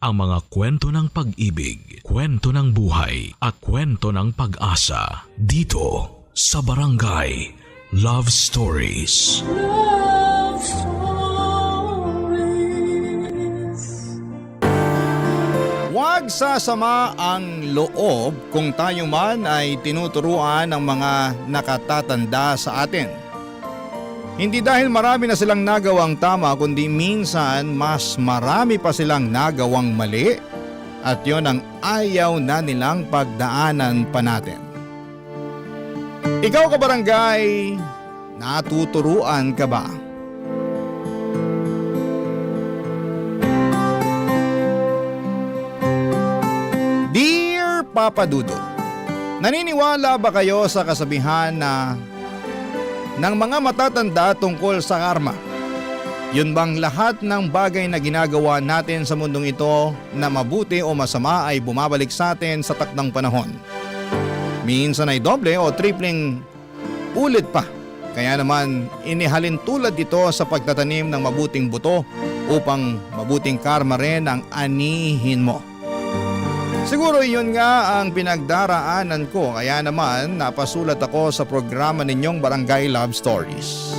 ang mga kwento ng pag-ibig, kwento ng buhay at kwento ng pag-asa dito sa Barangay Love Stories. Love Stories. Huwag sasama ang loob kung tayo man ay tinuturuan ng mga nakatatanda sa atin. Hindi dahil marami na silang nagawang tama kundi minsan mas marami pa silang nagawang mali at yon ang ayaw na nilang pagdaanan pa natin. Ikaw kabarangay, natuturuan ka ba? Dear Papa Dudut, naniniwala ba kayo sa kasabihan na ng mga matatanda tungkol sa karma? Yun bang lahat ng bagay na ginagawa natin sa mundong ito na mabuti o masama ay bumabalik sa atin sa takdang panahon? Minsan ay doble o tripling ulit pa. Kaya naman inihalin tulad ito sa pagtatanim ng mabuting buto upang mabuting karma rin ang anihin mo. Siguro iyon nga ang pinagdaraanan ko kaya naman napasulat ako sa programa ninyong Barangay Love Stories.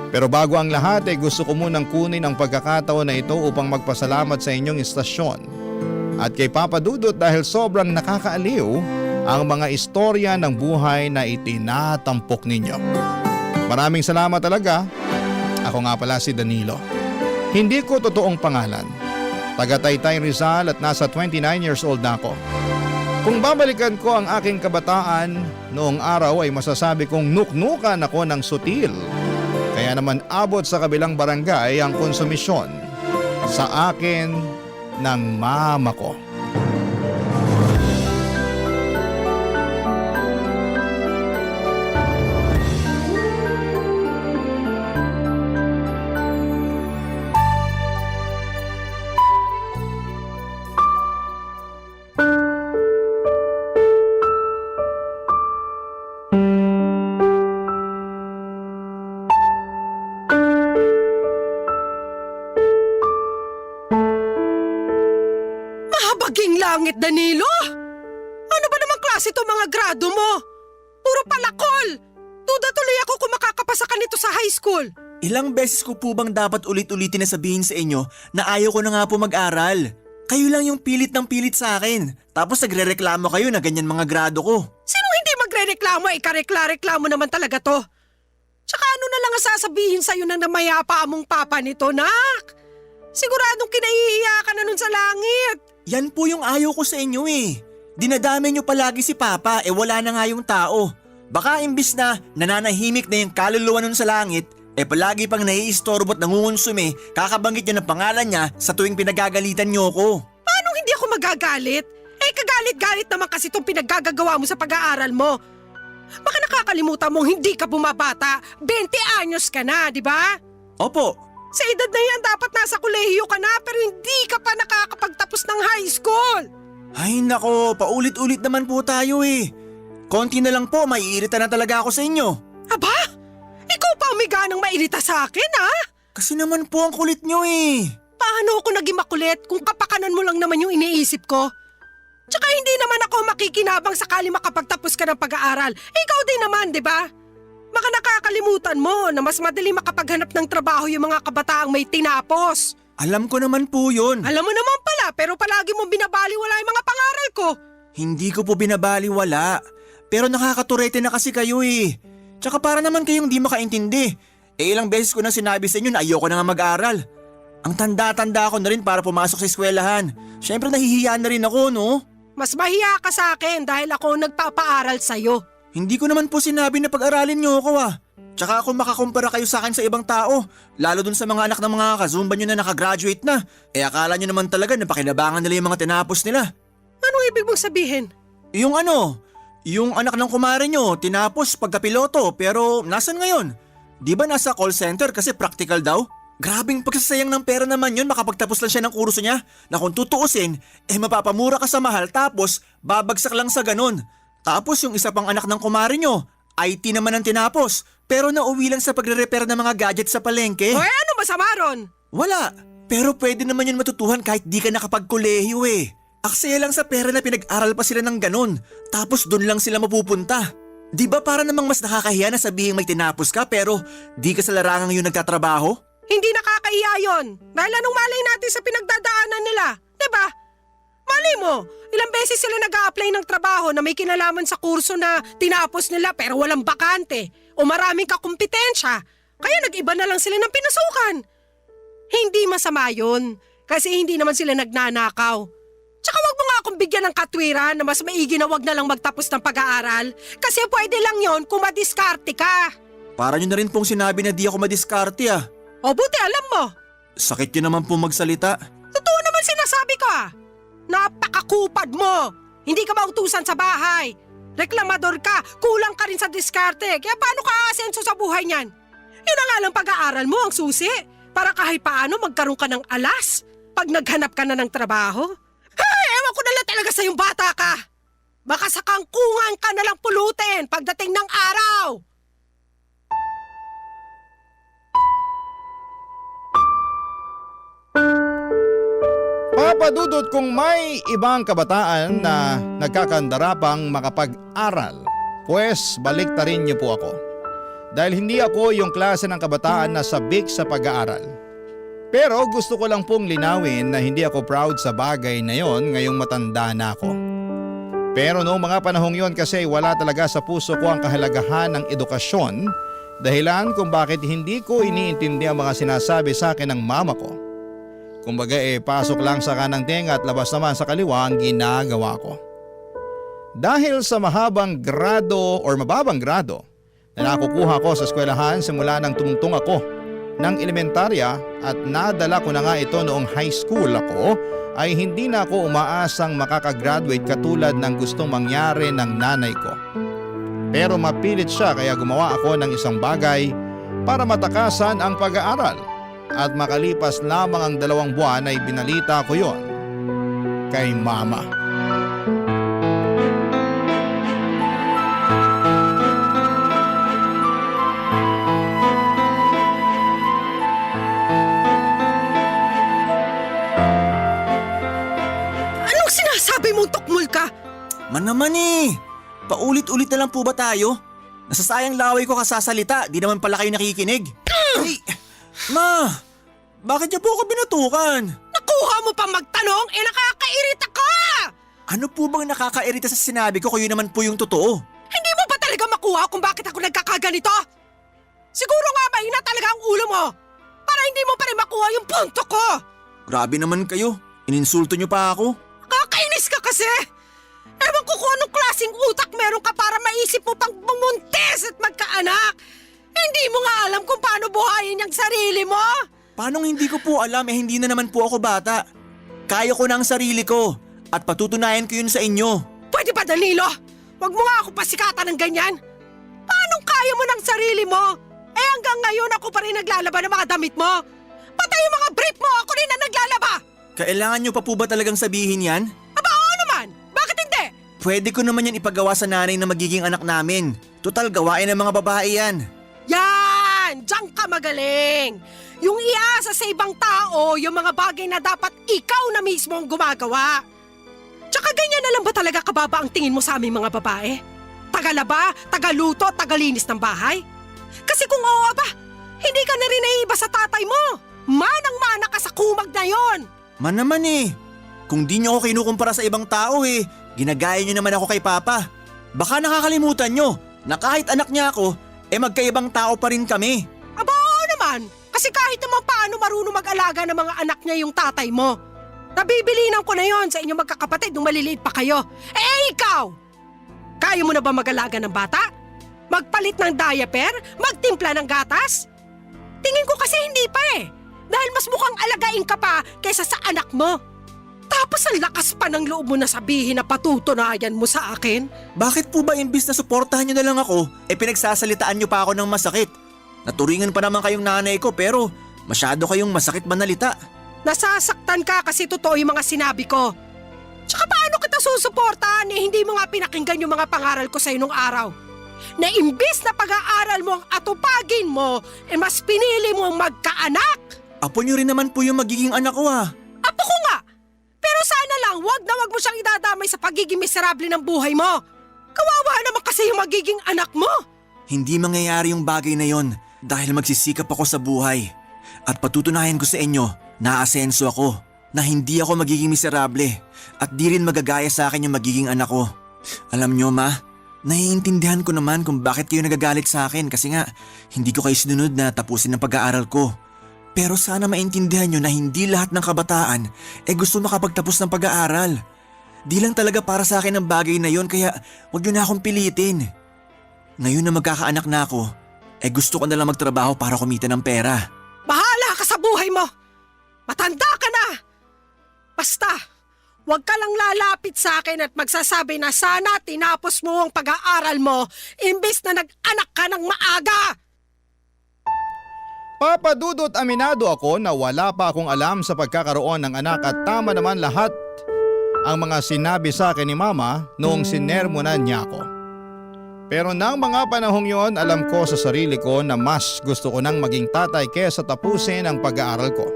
Pero bago ang lahat ay gusto ko munang kunin ang pagkakataon na ito upang magpasalamat sa inyong istasyon at kay Papa Dudut dahil sobrang nakakaaliw ang mga istorya ng buhay na itinatampok ninyo. Maraming salamat talaga. Ako nga pala si Danilo. Hindi ko totoong pangalan. Taga Taytay Rizal at nasa 29 years old na ako. Kung babalikan ko ang aking kabataan, noong araw ay masasabi kong nuknukan ako ng sutil. Kaya naman abot sa kabilang barangay ang konsumisyon sa akin ng mama ko. Mahabaging langit, Danilo! Ano ba namang klase to mga grado mo? Puro palakol! Tuda tuloy ako kung makakapasa ka nito sa high school. Ilang beses ko po bang dapat ulit-ulitin na sabihin sa inyo na ayaw ko na nga po mag-aral? Kayo lang yung pilit ng pilit sa akin. Tapos nagre-reklamo kayo na ganyan mga grado ko. Sino hindi magre-reklamo? Ikarekla-reklamo naman talaga to. Tsaka ano na lang ang sasabihin sa'yo ng namayapa among papa nito, nak? Siguradong kinahihiya ka na nun sa langit. Yan po yung ayaw ko sa inyo eh. Dinadami nyo palagi si Papa wala na nga yung tao. Baka imbis na nananahimik na yung kaluluwa nun sa langit, palagi pang naiistorbo at nangungonsume, kakabanggit niya ng pangalan niya sa tuwing pinagagalitan niyo ko. Paano hindi ako magagalit? Kagalit-galit naman kasi itong pinaggagawa mo sa pag-aaral mo. Baka nakakalimutan mong hindi ka bumabata. 20 anyos ka na, di ba? Opo. Sa edad na yan, dapat nasa kolehiyo ka na pero hindi ka pa nakakapagtapos ng high school. Ay nako, paulit-ulit naman po tayo eh. Konti na lang po, maiirita na talaga ako sa inyo. Aba? Ikaw pa umiga ng mairita sa akin, ha? Kasi naman po ang kulit nyo eh. Paano ako naging makulit kung kapakanan mo lang naman yung iniisip ko? Tsaka hindi naman ako makikinabang sakali makapagtapos ka ng pag-aaral. Ikaw din naman, di ba? Baka nakakalimutan mo na mas madali makapaghanap ng trabaho yung mga kabataang may tinapos. Alam ko naman po yun. Alam mo naman pala, pero palagi mo binabaliwala yung mga pangaral ko. Hindi ko po binabaliwala. Pero nakakaturete na kasi kayo eh. Tsaka para naman kayong di makaintindi. Ilang beses ko na sinabi sa inyo na ayoko na nga mag-aral. Ang tanda-tanda ko na rin para pumasok sa eskwelahan. Siyempre nahihiya na rin ako, no? Mas mahiya ka sa akin dahil ako nagpapaaral sa'yo. Hindi ko naman po sinabi na pag-aralin niyo ako ah. Tsaka ako makakumpara kayo sa akin sa ibang tao. Lalo dun sa mga anak ng mga kazumba nyo na nakagraduate na. Akala nyo naman talaga na pakinabangan nila yung mga tinapos nila. Anong ibig mong sabihin? Yung anak ng kumare nyo, tinapos pagkapiloto pero nasan ngayon? Di ba nasa call center kasi practical daw? Grabing pagsasayang ng pera naman yun makapagtapos lang siya ng kurso niya na kung tutuusin, mapapamura ka sa mahal tapos babagsak lang sa ganun. Tapos yung isa pang anak ng kumare nyo, IT naman ang tinapos pero nauwi lang sa pagre-repair ng mga gadget sa palengke. Hoy, ano masama ron? Wala. Pero pwede naman yun matutuhan kahit di ka nakapagkolehiyo eh. Aksaya lang sa pera na pinag-aral pa sila ng ganun. Tapos dun lang sila mapupunta. Di ba para namang mas nakakahiya na sabihin may tinapos ka pero di ka sa larangang yun nagtatrabaho? Hindi nakakahiya yun. Dahil anong malay natin sa pinagdadaanan nila? Diba? Malay mo, ilang beses sila nag-a-apply ng trabaho na may kinalaman sa kurso na tinapos nila pero walang bakante o maraming kakumpetensya. Kaya nag-iba na lang sila ng pinasukan. Hindi masama yun kasi hindi naman sila nagnanakaw. Tsaka wag mo nga akong bigyan ng katwiran na mas maigi na wag na lang magtapos ng pag-aaral kasi pwede lang yon kung madiskarte ka. Para nyo na rin pong sinabi na di ako madiskarte ah. O buti alam mo, Sakit nyo naman pong magsalita. totoo naman sinasabi ko ah. Napakakupad mo. Hindi ka mautusan sa bahay. Reklamador ka, kulang ka rin sa diskarte. Kaya paano ka aasenso sa buhay niyan? Yun na nga lang pag-aaral mo ang susi. Para kahit paano magkaroon ka ng alas pag naghanap ka na ng trabaho. Ay, ewan ko na lang talaga sa yung bata ka. Baka sa kangkungan ka na lang pulutin pagdating ng araw. Papa Dudut, kung may ibang kabataan na nagkakandarapang makapag-aral, pues baliktarin niyo po ako. Dahil hindi ako yung klase ng kabataan na sabik sa pag-aaral. Pero gusto ko lang pong linawin na hindi ako proud sa bagay na yon ngayong matanda na ako. Pero noong mga panahong yon kasi wala talaga sa puso ko ang kahalagahan ng edukasyon, dahilan kung bakit hindi ko iniintindi ang mga sinasabi sa akin ng mama ko. Kumbaga pasok lang sa kanang tenga at labas naman sa kaliwa ang ginagawa ko. Dahil sa mahabang grado or mababang grado na nakukuha ko sa eskwelahan simula nang tumungtong ako ng elementarya at nadala ko na nga ito noong high school ako, ay hindi na ako umaasang makakagraduate katulad ng gustong mangyari ng nanay ko. Pero mapilit siya kaya gumawa ako ng isang bagay para matakasan ang pag-aaral. At makalipas lamang ang 2 buwan ay binalita ko yon kay mama. Anong sinasabi mong tukmul ka? Man naman eh. Paulit-ulit na lang po ba tayo? Nasasayang laway ko kasasalita, di naman pala kayo nakikinig. Ay, ma, bakit niyo po ako binatukan? Nakuha mo pa magtanong? Nakakairita ka! Ano po bang nakakairita sa sinabi ko kung yun naman po yung totoo? Hindi mo ba talaga makuha kung bakit ako nagkakaganito? Siguro nga mahina talaga ang ulo mo para hindi mo pa rin makuha yung punto ko. Grabe naman kayo, ininsulto niyo pa ako. Kakainis ka kasi! Ewan ko kung anong klaseng utak meron ka para maisip mo pang bumuntis at magkaanak. Hindi mo nga alam kung paano buhayin yung sarili mo. Paanong hindi ko po alam hindi na naman po ako bata. Kaya ko na ang sarili ko at patutunayan ko yun sa inyo. Pwede ba, Danilo? Huwag mo nga ako pasikatan ng ganyan. Paano kaya mo ng sarili mo? Hanggang ngayon ako pa rin naglalaba ng mga damit mo. Pati yung mga brief mo, ako rin na naglalaba. Kailangan nyo pa po ba talagang sabihin yan? Aba, oo naman. Bakit hindi? Pwede ko naman yan ipagawa sa nanay na magiging anak namin. Total gawain ng mga babae yan. Yan! Diyan ka magaling! Yung iasa sa ibang tao, yung mga bagay na dapat ikaw na mismo ang gumagawa. Tsaka ganyan na lang ba talaga kababa ang tingin mo sa aming mga babae? Tagalaba, tagaluto, tagalinis ng bahay? Kasi kung oo ba, hindi ka na rin naiiba sa tatay mo. Manang-mana ka sa kumag na yon. Man naman eh. Kung di nyo ako kinukumpara sa ibang tao ginagaya nyo naman ako kay Papa. Baka nakakalimutan nyo na kahit anak niya ako, magkaibang tao pa rin kami. Aba, oo naman. Kasi kahit naman paano marunong mag-alaga ng mga anak niya yung tatay mo. Nabibilinan ko na yon sa inyong magkakapatid nung maliliit pa kayo. Ikaw! Kaya mo na ba mag-alaga ng bata? Magpalit ng diaper? Magtimpla ng gatas? Tingin ko kasi hindi pa Dahil mas mukhang alagain ka pa kaysa sa anak mo. Tapos ang lakas pa ng loob mo na sabihin na patutunayan mo sa akin. Bakit po ba imbis na suportahan nyo na lang ako, pinagsasalitaan nyo pa ako ng masakit? Naturingan pa naman kayong nanay ko pero masyado kayong masakit manalita. Nasasaktan ka kasi totoo yung mga sinabi ko. Tsaka paano kita susuportahan hindi mo nga pinakinggan yung mga pangaral ko sa'yo nung araw? Na imbis na pag-aaral mo ang atupagin mo, mas pinili mo ang magkaanak. Apo niyo rin naman po yung magiging anak ko ah. Apo ko nga! Pero sana lang, wag na wag mo siyang idadamay sa pagiging miserable ng buhay mo. Kawawa naman kasi yung magiging anak mo. Hindi mangyayari yung bagay na yon dahil magsisikap ako sa buhay. At patutunayan ko sa inyo na aasenso ako, na hindi ako magiging miserable at di rin magagaya sa akin yung magiging anak ko. Alam nyo ma, naiintindihan ko naman kung bakit kayo nagagalit sa akin kasi nga hindi ko kayo sinunod na tapusin ang pag-aaral ko. Pero sana maintindihan nyo na hindi lahat ng kabataan gusto makapagtapos ng pag-aaral. Di lang talaga para sa akin ang bagay na yon kaya wag nyo na akong pilitin. Ngayon na magkakaanak na ako, gusto ko na lang magtrabaho para kumita ng pera. Bahala ka sa buhay mo. Matanda ka na. Basta, wag ka lang lalapit sa akin at magsasabi na sana tinapos mo ang pag-aaral mo imbes na nag-anak ka ng maaga. Papa Dudut, aminado ako na wala pa akong alam sa pagkakaroon ng anak at tama naman lahat ang mga sinabi sa akin ni Mama noong sinermonan niya ako. Pero nang mga panahong yon, alam ko sa sarili ko na mas gusto ko nang maging tatay kesa tapusin ang pag-aaral ko.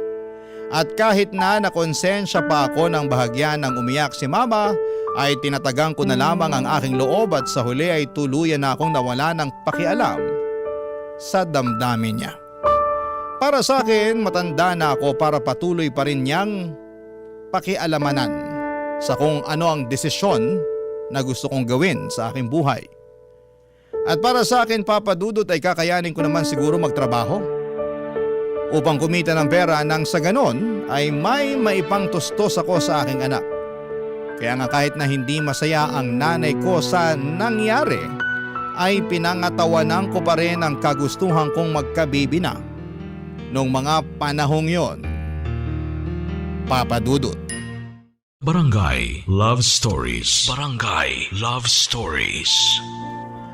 At kahit na nakonsensya pa ako ng bahagyan ng umiyak si Mama, ay tinatagang ko na lamang ang aking loob at sa huli ay tuluyan na akong nawala ng pakialam sa damdamin niya. Para sa akin, matanda na ako para patuloy pa rin niyang pakialamanan sa kung ano ang desisyon na gusto kong gawin sa aking buhay. At para sa akin, Papa Dudut, ay kakayanin ko naman siguro magtrabaho upang kumita ng pera nang sa ganon ay may maipangtustos ako sa aking anak. Kaya nga kahit na hindi masaya ang nanay ko sa nangyari, ay pinangatawanan ko pa rin ang kagustuhan kong magkabibi na noong mga panahong yon, Papa Dudut. Barangay Love Stories. Barangay Love Stories.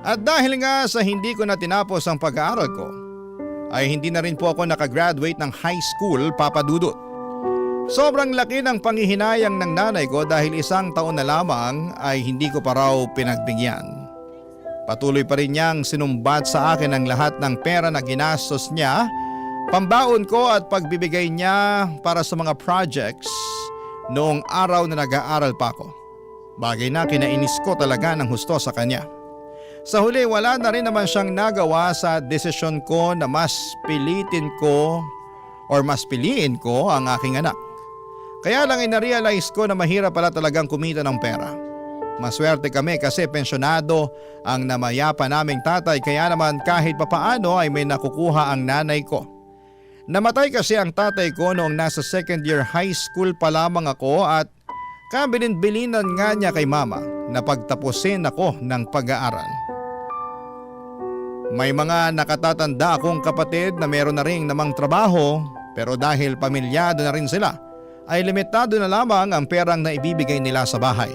At dahil nga sa hindi ko na tinapos ang pag-aaral ko, ay hindi na rin po ako nakagraduate ng high school, Papa Dudut. Sobrang laki ng panghihinayang ng nanay ko dahil 1 taon na lamang ay hindi ko pa raw pinagbigyan. Patuloy pa rin niyang sinumbat sa akin ang lahat ng pera na ginastos niya, pambaon ko at pagbibigay niya para sa mga projects noong araw na nag-aaral pa ako. Bagay na kinainis ko talaga ng husto sa kanya. Sa huli, wala na rin naman siyang nagawa sa desisyon ko na mas piliin ko ang aking anak. Kaya lang inarealize ko na mahirap pala talagang kumita ng pera. Maswerte kami kasi pensyonado ang namayapa naming tatay kaya naman kahit papaano ay may nakukuha ang nanay ko. Namatay kasi ang tatay ko noong nasa 2nd year high school pa lamang ako at kabilin-bilinan nga niya kay Mama na pagtapusin ako ng pag-aaral. May mga nakatatanda akong kapatid na meron na rin namang trabaho pero dahil pamilyado na rin sila ay limitado na lamang ang perang na ibibigay nila sa bahay.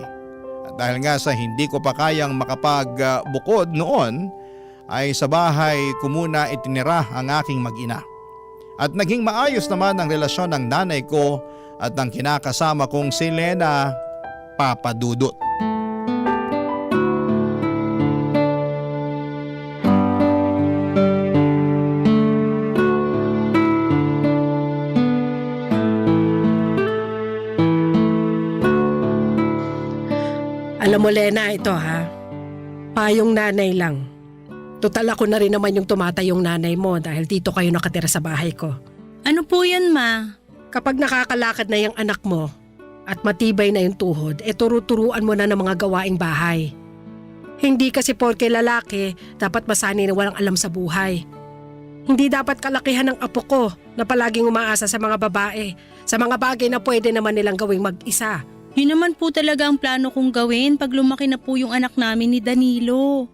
At dahil nga sa hindi ko pa kayang makapagbukod noon ay sa bahay ko muna itinira ang aking mag-ina. At naging maayos naman ang relasyon ng nanay ko at ng kinakasama kong si Lena, Papa Dudut. Alam mo Lena, ito ha, payong nanay lang. Total ako na rin naman yung tumatayong nanay mo dahil dito kayo nakatira sa bahay ko. Ano po yan, Ma? Kapag nakakalakad na yung anak mo at matibay na yung tuhod, turu-turuan mo na ng mga gawaing bahay. Hindi kasi porke lalaki, dapat masanay na walang alam sa buhay. Hindi dapat kalakihan ng apo ko na palaging umaasa sa mga babae, sa mga bagay na pwede naman nilang gawing mag-isa. Yun naman po talaga ang plano kong gawin pag lumaki na po yung anak namin ni Danilo.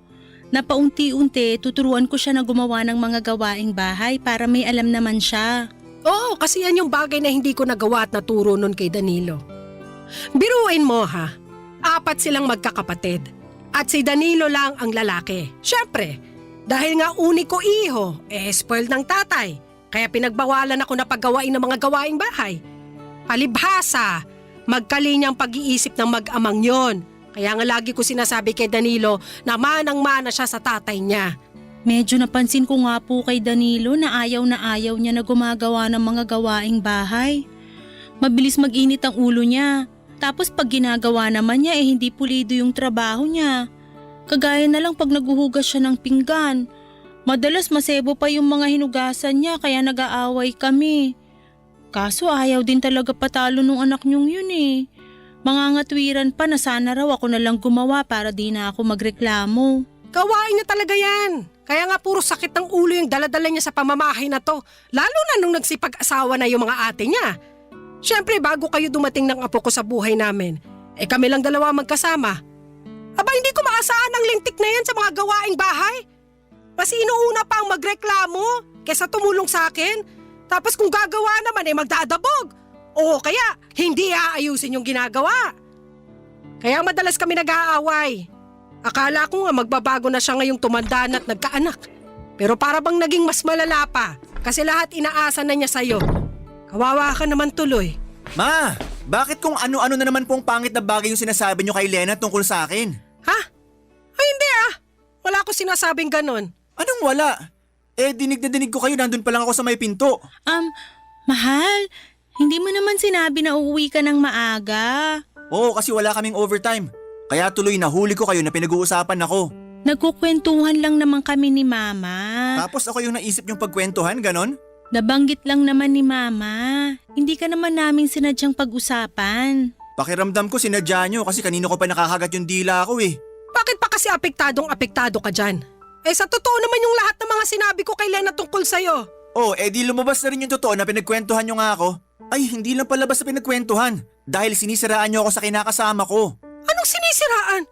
Na paunti-unti tuturuan ko siya na gumawa ng mga gawaing bahay para may alam naman siya. Oo, kasi yan yung bagay na hindi ko nagawa at naturo nun kay Danilo. Biruin mo ha, 4 silang magkakapatid at si Danilo lang ang lalaki. Siyempre, dahil nga uniko iho, spoiled ng tatay, kaya pinagbawalan ako na paggawain ng mga gawaing bahay. Palibhasa, magkalinyang pag-iisip ng mag-amang yon. Kaya nga lagi ko sinasabi kay Danilo na manang-mana siya sa tatay niya. Medyo napansin ko nga po kay Danilo na ayaw niya na gumagawa ng mga gawaing bahay. Mabilis mag-init ang ulo niya. Tapos pag ginagawa naman niya hindi pulido yung trabaho niya. Kagaya na lang pag naguhugas siya ng pinggan. Madalas masebo pa yung mga hinugasan niya kaya nag-aaway kami. Kaso ayaw din talaga patalo nung anak niyong yun eh. Mangangatwiran pa na sana raw ako na lang gumawa para di na ako magreklamo. Gawain niya talaga yan. Kaya nga puro sakit ng ulo yung daladala niya sa pamamahay na to. Lalo na nung nagsipag-asawa na yung mga ate niya. Siyempre bago kayo dumating ng apo ko sa buhay namin, kami lang dalawa magkasama. Aba hindi ko maasahan ang lintik na yan sa mga gawaing bahay. Mas inuuna pa ang magreklamo kesa tumulong sa akin. Tapos kung gagawa naman magdadabog. O kaya hindi aayusin yung ginagawa. Kaya madalas kami nag-aaway. Akala ko nga magbabago na siya ngayong tumanda na at nagkaanak. Pero para bang naging mas malala pa kasi lahat inaasa na niya sa'yo. Kawawa ka naman tuloy. Ma, bakit kung ano-ano na naman pong pangit na bagay yung sinasabi niyo kay Lena tungkol sa akin? Ha? Ay hindi Wala ko sinasabing ganon. Anong wala? Dinig na dinig ko kayo, nandun pa lang ako sa may pinto. Mahal, hindi mo naman sinabi na uuwi ka ng maaga. Oo, kasi wala kaming overtime. Kaya tuloy nahuli ko kayo na pinag-uusapan ako. Nagkukwentuhan lang naman kami ni Mama. Tapos ako yung naisip yung pagkwentuhan, ganon? Nabanggit lang naman ni Mama. Hindi ka naman naming sinadyang pag-usapan. Pakiramdam ko sinadya nyo kasi kanino ko pa nakakagat yung dila ko eh. Bakit pa kasi apektado ka dyan? Sa totoo naman yung lahat ng mga sinabi ko kay Lena tungkol sa'yo. Di lumabas na rin yung totoo na pinagkwentuhan nyo nga ako. Ay, hindi lang palabas na pinagkwentuhan. Dahil sinisiraan nyo ako sa kinakasama ko. Anong sinisiraan?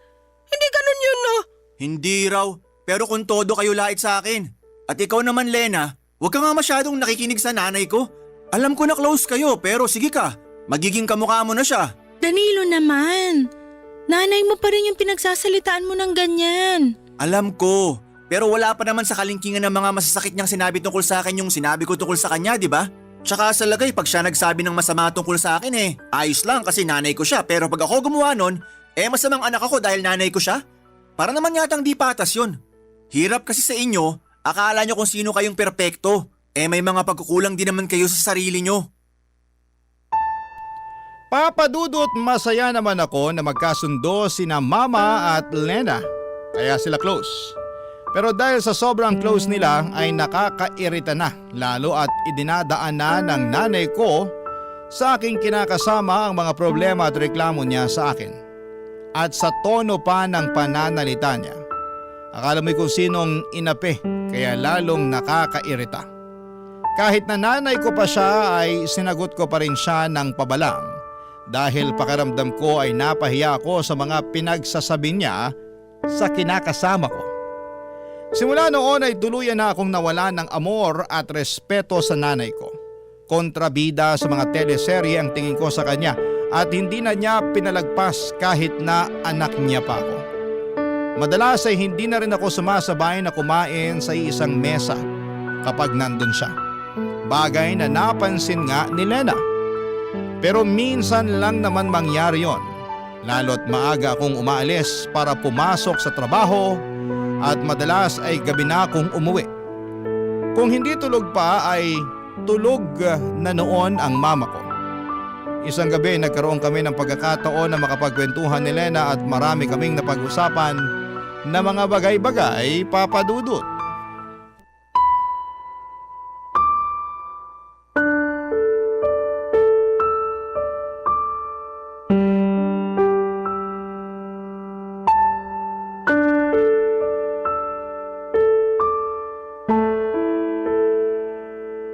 Hindi ganun yun, no? Hindi raw, pero kung todo kayo lait sa akin. At ikaw naman, Lena, huwag ka nga masyadong nakikinig sa nanay ko. Alam ko na close kayo, pero sige ka, magiging kamukha mo na siya. Danilo naman, nanay mo pa rin yung pinagsasalitaan mo ng ganyan. Alam ko, pero wala pa naman sa kalingkingan ng mga masasakit niyang sinabi tungkol sa akin yung sinabi ko tungkol sa kanya, di ba? Tsaka sa lagay pag siya nagsabi ng masama tungkol sa akin ayos lang kasi nanay ko siya, pero pag ako gumawa nun, masamang anak ako dahil nanay ko siya? Para naman yatang di patas yun. Hirap kasi sa inyo, akala nyo kung sino kayong perpekto. May mga pagkukulang din naman kayo sa sarili nyo. Papa Dudut, masaya naman ako na magkasundo sina Mama at Lena. Kaya sila close. Pero dahil sa sobrang close nila ay nakakairita na, lalo at idinadaan na ng nanay ko sa aking kinakasama ang mga problema at reklamo niya sa akin. At sa tono pa ng pananalita niya. Akala mo kung sinong inapi, kaya lalong nakakairita. Kahit na nanay ko pa siya ay sinagot ko pa rin siya ng pabalang dahil pakiramdam ko ay napahiya ako sa mga pinagsasabi niya sa kinakasama ko. Simula noon ay tuluyan na akong nawala ng amor at respeto sa nanay ko. Kontrabida sa mga teleserye ang tingin ko sa kanya at hindi na niya pinalagpas kahit na anak niya pa ako. Madalas ay hindi na rin ako sumasabay na kumain sa isang mesa kapag nandun siya. Bagay na napansin nga ni Lena. Pero minsan lang naman mangyari yon. Lalo't maaga akong umaalis para pumasok sa trabaho at madalas ay gabi na akong umuwi. Kung hindi tulog pa ay tulog na noon ang mama ko. Isang gabi nagkaroon kami ng pagkakataon na makapagkwentuhan ni Lena at marami kaming napag-usapan na mga bagay-bagay, Papa Dudut.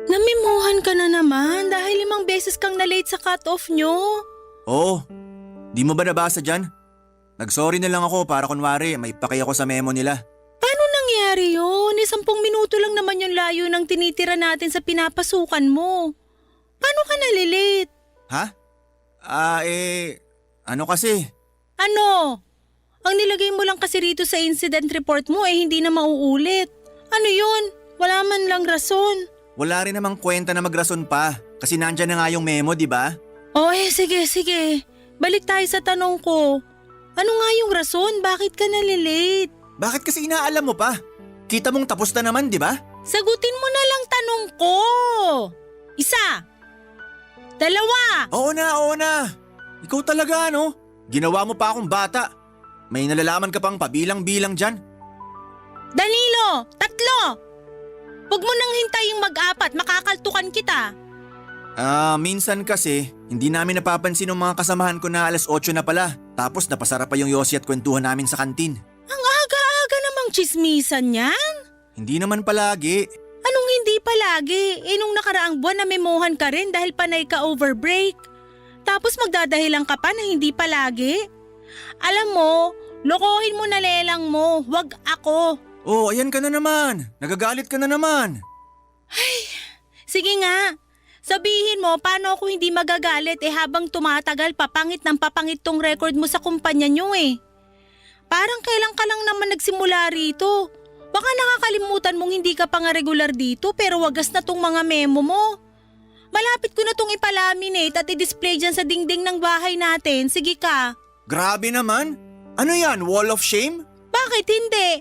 Namimuhan ka na naman dahil 5 beses kang na-late sa cut-off nyo. Oo, di mo ba nabasa dyan? Nagsorry na lang ako para kunwari may pakay ako sa memo nila. Paano nangyari yun? 10 minuto lang naman yung layo ng tinitira natin sa pinapasukan mo. Paano ka nalilate? Ha? Ano kasi? Ano? Ang nilagay mo lang kasi rito sa incident report mo hindi na mauulit. Ano yun? Wala man lang rason. Wala rin namang kwenta na magrason pa kasi nandyan na nga yung memo, di ba? Sige. Balik tayo sa tanong ko. Ano nga yung rason? Bakit ka nalilate? Bakit kasi inaalam mo pa? Kita mong tapos na naman, di ba? Sagutin mo na lang tanong ko. Isa. Dalawa. Oo na. Ikaw talaga, ano? Ginawa mo pa akong bata. May nalalaman ka pang pabilang-bilang dyan. Danilo, 3. Huwag mo nang hintaying mag-4, makakaltukan kita. Minsan kasi, hindi namin napapansin ng mga kasamahan ko na alas 8 na pala. Tapos napasarap pa yung yosi at kwentuhan namin sa kantin. Ang aga-aga namang chismisan yan. Hindi naman palagi. Anong hindi palagi? Nung nakaraang buwan namemohan ka rin dahil panay ka overbreak. Tapos magdadahilan ka pa na hindi palagi. Alam mo, lokohin mo na lelang mo, wag ako. Oh, ayan ka na naman. Nagagalit ka na naman. Sige nga, sabihin mo paano ako hindi magagalit habang tumatagal papangit ng papangit tong record mo sa kumpanya nyo eh. Parang kailan ka lang naman nagsimula rito. Baka nakakalimutan mong hindi ka pa nga regular dito pero wagas na tong mga memo mo. Malapit ko na tong ipalaminate at i-display dyan sa dingding ng bahay natin. Sige ka. Grabe naman. Ano yan, wall of shame? Bakit hindi?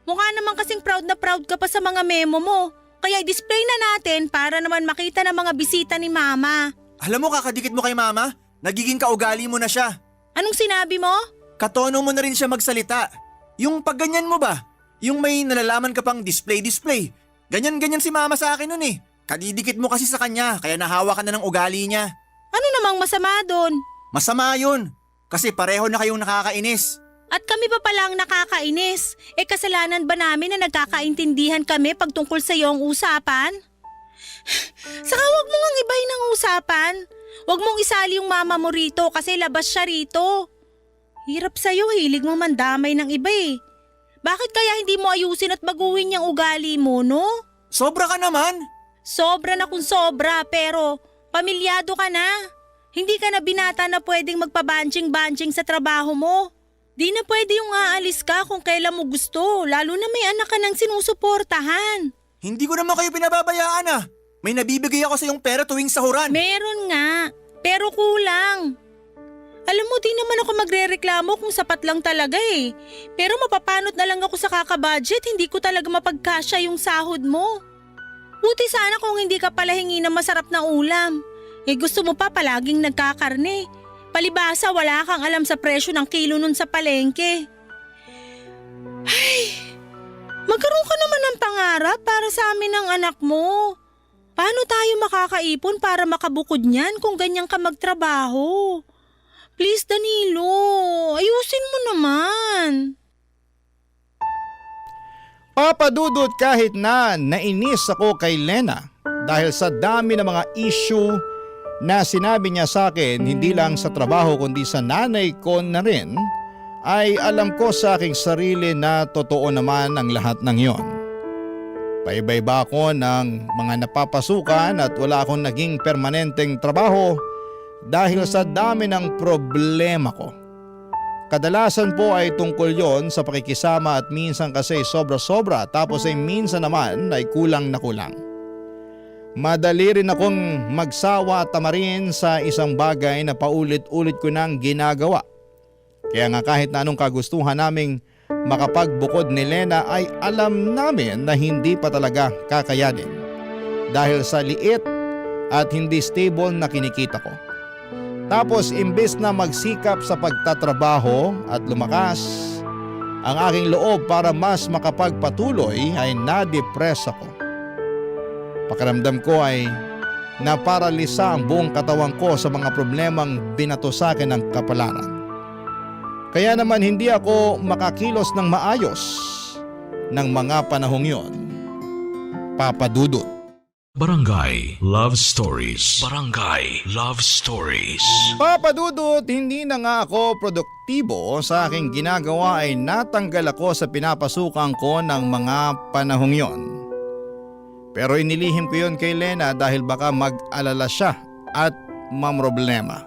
Mukha naman kasing proud na proud ka pa sa mga memo mo. Kaya i-display na natin para naman makita ng mga bisita ni Mama. Alam mo, kakadikit mo kay Mama, nagiging kaugali mo na siya. Anong sinabi mo? Katono mo na rin siya magsalita. Yung pagganyan mo ba? Yung may nalalaman ka pang display. Ganyan-ganyan si Mama sa akin nun eh. Kadidikit mo kasi sa kanya, kaya nahawa ka na ng ugali niya. Ano namang masama doon? Masama yun, kasi pareho na kayong nakakainis. At kami pa palang nakakainis. Kasalanan ba namin na nagkakaintindihan kami pag tungkol sa iyong usapan? Saka wag mo ngang ibahin ang usapan. Wag mong isali yung mama mo rito kasi labas siya rito. Hirap sa'yo, hilig mo mandamay ng iba eh. Bakit kaya hindi mo ayusin at baguhin yung ugali mo, no? Sobra ka naman. Sobra na kung sobra pero pamilyado ka na. Hindi ka na binata na pwedeng magpabanjing-banjing sa trabaho mo. Di na pwede yung aalis ka kung kailan mo gusto, lalo na may anak ka nang sinusuportahan. Hindi ko naman kayo pinababayaan ah. May nabibigay ako sa iyong pera tuwing sahuran. Meron nga, pero kulang. Alam mo, di naman ako magrereklamo kung sapat lang talaga eh. Pero mapapanot na lang ako sa kakabudget, hindi ko talaga mapagkasya yung sahod mo. Buti sana kung hindi ka pala hingi ng masarap na ulam. Gusto mo pa palaging nagkakarne. Palibasa wala kang alam sa presyo ng kilo nun sa palengke. Ay, magkaroon ka naman ng pangarap para sa amin ng anak mo. Paano tayo makakaipon para makabukod niyan kung ganyan ka magtrabaho? Please Danilo, ayusin mo naman. Papadudot kahit na nainis ako kay Lena dahil sa dami ng mga issue na sinabi niya sa akin hindi lang sa trabaho kundi sa nanay ko na rin, ay alam ko sa aking sarili na totoo naman ang lahat ng yon. Paiba-iba ako ng mga napapasukan at wala akong naging permanenteng trabaho dahil sa dami ng problema ko. Kadalasan po ay tungkol yon sa pakikisama at minsan kasi sobra-sobra tapos ay minsan naman ay kulang na kulang. Madali rin akong magsawa at tamarin sa isang bagay na paulit-ulit ko nang ginagawa. Kaya nga kahit na anong kagustuhan naming makapagbukod ni Lena ay alam namin na hindi pa talaga kakayanin dahil sa liit at hindi stable na kinikita ko. Tapos imbes na magsikap sa pagtatrabaho at lumakas ang aking loob para mas makapagpatuloy ay na-depress ako. Pakiramdam ko ay naparalisa ang buong katawan ko sa mga problemang binato sa akin ng kapalaran. Kaya naman hindi ako makakilos ng maayos ng mga panahong yon. Papadudot. Barangay Love Stories. Barangay Love Stories. Papadudot, hindi na nga ako produktibo sa aking ginagawa ay natanggal ako sa pinapasukan ko ng mga panahong yon. Pero inilihim ko yon kay Lena dahil baka mag-alala siya at mamroblema.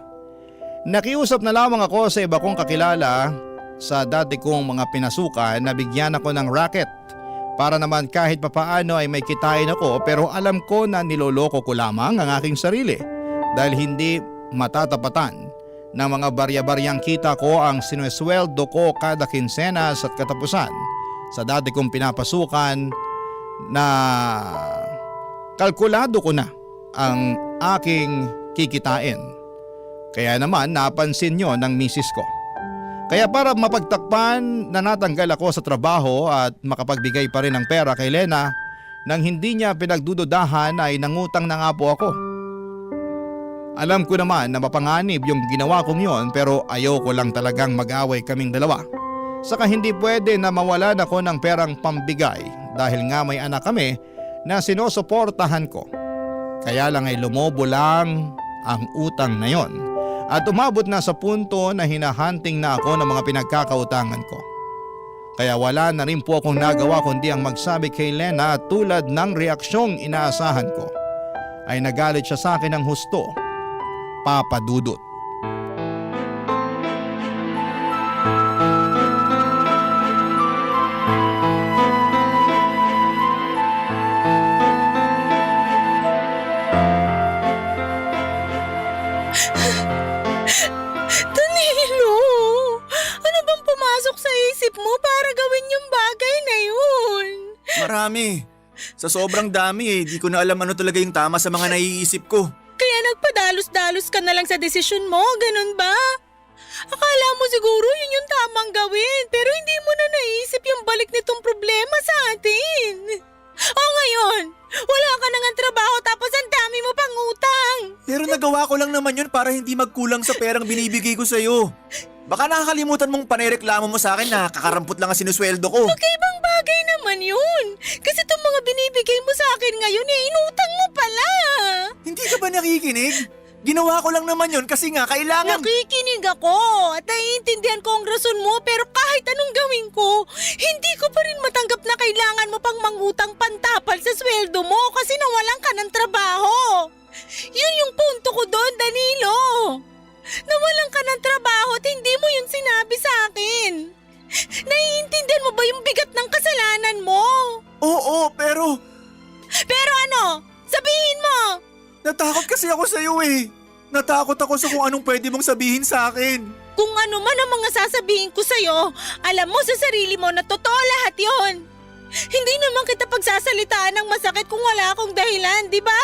Nakiusap na lamang ako sa iba kong kakilala sa dati kong mga pinasukan na bigyan ako ng racket para naman kahit papaano ay may kitain ako, pero alam ko na niloloko ko lamang ang aking sarili dahil hindi matatapatan ng mga barya-baryang kita ko ang sinuesweldo ko kada kinsenas at katapusan sa dati kong pinapasukan na kalkulado ko na ang aking kikitain. Kaya naman napansin nyo ng misis ko. Kaya para mapagtakpan na natanggal ako sa trabaho at makapagbigay pa rin ng pera kay Lena nang hindi niya pinagdududahan ay nangutang na nga po ako. Alam ko naman na mapanganib yung ginawa kong yon pero ayoko lang talagang mag-away kaming dalawa. Saka hindi pwede na mawalan ako ng perang pambigay dahil nga may anak kami na sinusuportahan ko. Kaya lang ay lumobo lang ang utang na yon. At umabot na sa punto na hinahunting na ako ng mga pinagkakautangan ko. Kaya wala na rin po akong nagawa kundi ang magsabi kay Lena at tulad ng reaksyong inaasahan ko ay nagalit siya sa akin ng husto, Papa Dudut. Danilo, ano bang pumasok sa isip mo para gawin yung bagay na yun? Marami. Sa sobrang dami di ko na alam ano talaga yung tama sa mga naiisip ko. Kaya nagpadalos-dalos ka na lang sa desisyon mo, ganun ba? Akala mo siguro yun yung tamang gawin, pero hindi mo na naisip yung balik nitong problema sa atin. O ngayon, wala ka na nga trabaho tapos ang dami mo pang utang. Pero nagawa ko lang naman yun para hindi magkulang sa perang binibigay ko sa'yo. Baka nakakalimutan mong panereklamo mo sa akin na kakarampot lang ang sinusweldo ko. Magkaibang bagay naman yun. Kasi itong mga binibigay mo sa akin ngayon inutang mo pala. Hindi ka ba nakikinig? Ginawa ko lang naman yun kasi nga kailangan... Nakikinig ako at naiintindihan ko ang rason mo pero kahit anong gawin ko, hindi ko pa rin matanggap na kailangan mo pang mangutang pantapal sa sweldo mo kasi nawalan ka ng trabaho. Yun yung punto ko doon, Danilo. Nawalan ka ng trabaho at hindi mo yun sinabi sa akin. Naiintindihan mo ba yung bigat ng kasalanan mo? Oo, pero... Pero ano? Sabihin mo! Natakot kasi ako sa'yo eh. Natakot ako sa kung anong pwede mong sabihin sa akin. Kung ano man ang mga sasabihin ko sa'yo, alam mo sa sarili mo na totoo lahat yon. Hindi naman kita pagsasalitaan ng masakit kung wala akong dahilan, di ba?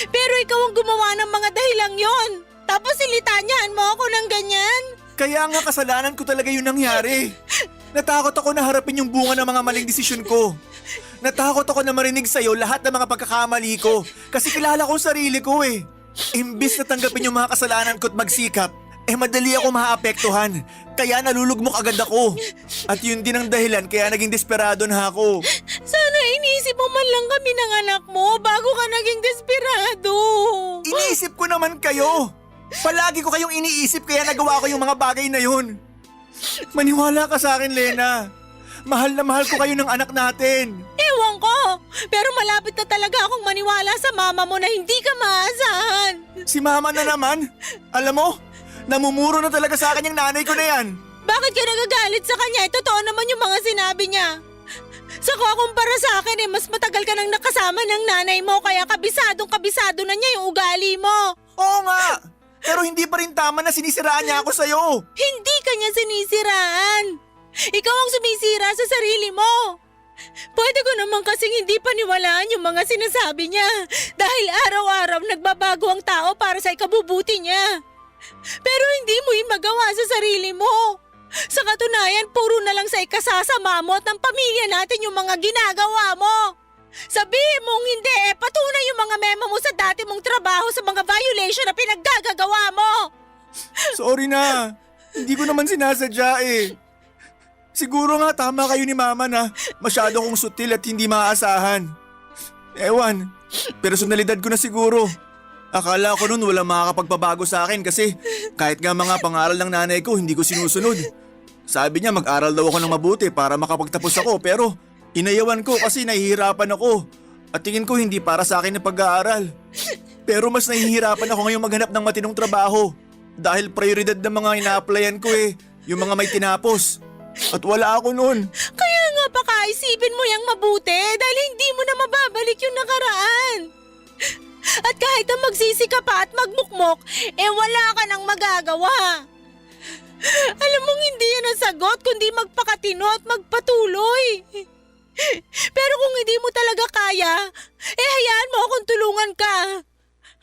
Pero ikaw ang gumawa ng mga dahilang yon. Tapos silitanyaan mo ako ng ganyan. Kaya nga kasalanan ko talaga yung nangyari. Natakot ako na harapin yung bunga ng mga maling desisyon ko. Natakot ako na marinig sa'yo lahat ng mga pagkakamali ko kasi kilala ko sarili ko eh. Imbis na tanggapin yung mga kasalanan ko at magsikap, madali ako maapektuhan. Kaya nalulugmok agad ako. At yun din ang dahilan kaya naging desperado na ako. Sana iniisip mo man lang kami ng anak mo bago ka naging desperado. Iniisip ko naman kayo. Palagi ko kayong iniisip kaya nagawa ko yung mga bagay na yun. Maniwala ka sa akin, Lena. Mahal na mahal ko kayo ng anak natin. Ewan ko, pero malapit na talaga akong maniwala sa mama mo na hindi ka maasahan. Si mama na naman. Alam mo, namumuro na talaga sa akin yung nanay ko na yan. Bakit ka nagagalit sa kanya? Totoo naman yung mga sinabi niya. Saka kumpara sa akin mas matagal ka nang nakasama ng nanay mo kaya kabisado na niya yung ugali mo. Oo nga, pero hindi pa rin tama na sinisiraan niya ako sa'yo. Hindi ka niya sinisiraan. Ikaw ang sumisira sa sarili mo. Pwede ko naman kasing hindi paniwalaan yung mga sinasabi niya dahil araw-araw nagbabago ang tao para sa ikabubuti niya. Pero hindi mo yun magawa sa sarili mo. Sa katunayan, puro na lang sa ikasasama mo at ng pamilya natin yung mga ginagawa mo. Sabihin mong hindi, patunay yung mga memo mo sa dati mong trabaho sa mga violation na pinaggagawa mo. Sorry na, hindi ko naman sinasadya eh. Siguro nga tama kayo ni Mama na masyado kong sutil at hindi maaasahan. Ewan, personalidad ko na siguro. Akala ko nun walang makakapagpabago sa akin kasi kahit nga mga pangaral ng nanay ko hindi ko sinusunod. Sabi niya mag-aral daw ako ng mabuti para makapagtapos ako pero inayawan ko kasi nahihirapan ako. At tingin ko hindi para sa akin ang pag-aaral. Pero mas nahihirapan ako ngayong maghanap ng matinong trabaho dahil prioridad ng mga ina-applyan ko yung mga may tinapos. At wala ako nun. Kaya nga pakaisipin mo yang mabuti dahil hindi mo na mababalik yung nakaraan. At kahit na magsisi ka pa at magmukmok, wala ka nang magagawa. Alam mong hindi yan ang sagot kundi magpakatino at magpatuloy. Pero kung hindi mo talaga kaya, hayaan mo akong tulungan ka.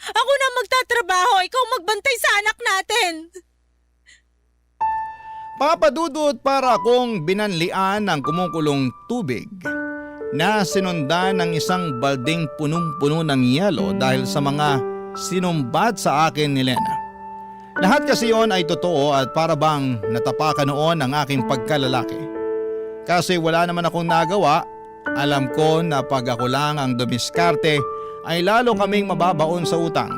Ako na magtatrabaho, ikaw magbantay sa anak natin. Papadudot para akong binanlian ng kumukulong tubig na sinundan ng isang balding punong-puno ng yelo dahil sa mga sinumbat sa akin ni Lena. Lahat kasi yon ay totoo at para bang natapakan noon ang aking pagkalalaki. Kasi wala naman akong nagawa, alam ko na pag ako lang ang dumiskarte ay lalo kaming mababaon sa utang.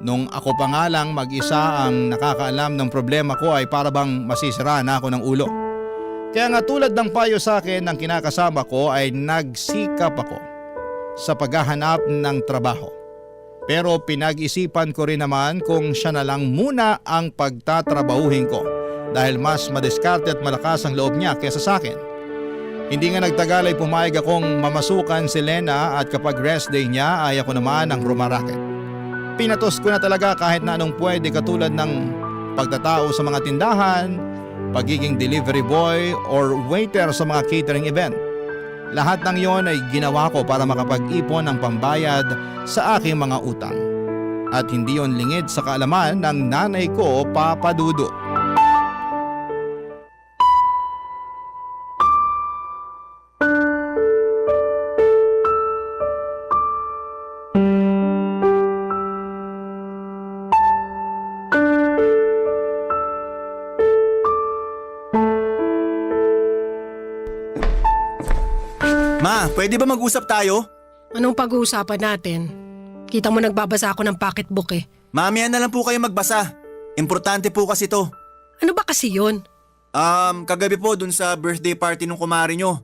Nung ako pa nga lang mag-isa ang nakakaalam ng problema ko ay para bang masisira na ako ng ulo. Kaya nga tulad ng payo sa akin ng kinakasama ko ay nagsikap ako sa paghahanap ng trabaho. Pero pinag-isipan ko rin naman kung siya na lang muna ang pagtatrabahuhin ko dahil mas madiskarte at malakas ang loob niya kaysa sa akin. Hindi nga nagtagal ay pumayag akong mamasukan si Lena at kapag rest day niya ay ako naman ang rumaraket. Pinatos ko na talaga kahit na anong pwede katulad ng pagtatao sa mga tindahan, pagiging delivery boy or waiter sa mga catering event. Lahat ng yon ay ginawa ko para makapag-ipon ng pambayad sa aking mga utang. At hindi yon lingid sa kaalaman ng nanay ko, Papa Dudo. Ma, pwede ba mag-usap tayo? Anong pag-uusapan natin? Kita mo nagbabasa ako ng pocketbook eh. Mamaya na lang po kayo magbasa. Importante po kasi to. Ano ba kasi yun? Kagabi po dun sa birthday party ng kumare nyo.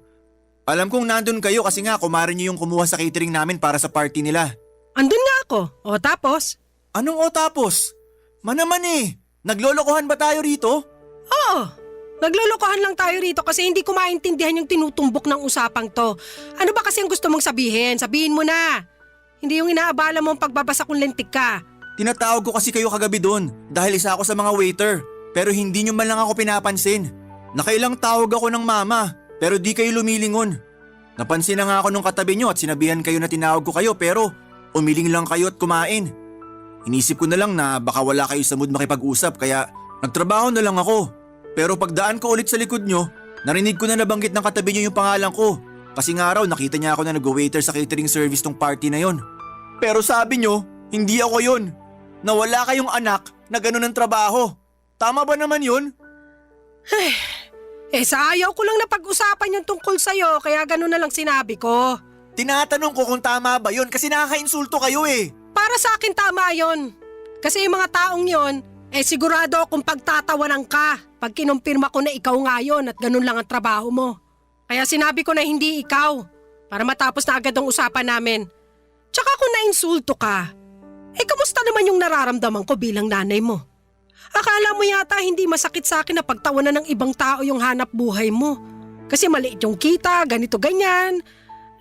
Alam kong nandun kayo kasi nga kumare nyo yung kumuha sa catering namin para sa party nila. Andun nga ako. O tapos? Anong o tapos? Manaman eh, naglolokohan ba tayo rito? Oo. Naglolokohan lang tayo rito kasi hindi ko maintindihan yung tinutumbok ng usapang to. Ano ba kasi ang gusto mong sabihin? Sabihin mo na. Hindi yung inaabala mo ang pagbabasa kung lentik ka. Tinatawag ko kasi kayo kagabi doon dahil isa ako sa mga waiter. Pero hindi nyo man lang ako pinapansin. Nakailang tawag ako ng mama pero di kayo lumilingon. Napansin na nga ako nung katabi nyo at sinabihan kayo na tinawag ko kayo pero umiling lang kayo at kumain. Inisip ko na lang na baka wala kayo sa mood makipag-usap kaya nagtrabaho na lang ako. Pero pagdaan ko ulit sa likod nyo, narinig ko na nabanggit ng katabi nyo yung pangalan ko. Kasi nga raw nakita niya ako na nag-waiter sa catering service tong party na yon. Pero sabi nyo, hindi ako yon. Na wala kayong anak na ganun ang trabaho. Tama ba naman yun? Sa ayaw ko lang na pag-usapan yung tungkol sa'yo kaya ganun na lang sinabi ko. Tinatanong ko kung tama ba yun kasi nakaka-insulto kayo eh. Para sa akin tama yon. Kasi yung mga taong yon, sigurado akong pagtatawanan ka pag kinumpirma ko na ikaw nga yun at ganun lang ang trabaho mo. Kaya sinabi ko na hindi ikaw para matapos na agad ang usapan namin. Tsaka kung nainsulto ka, kamusta naman yung nararamdaman ko bilang nanay mo? Akala mo yata hindi masakit sa akin na pagtawanan ng ibang tao yung hanap buhay mo. Kasi maliit yung kita, ganito ganyan.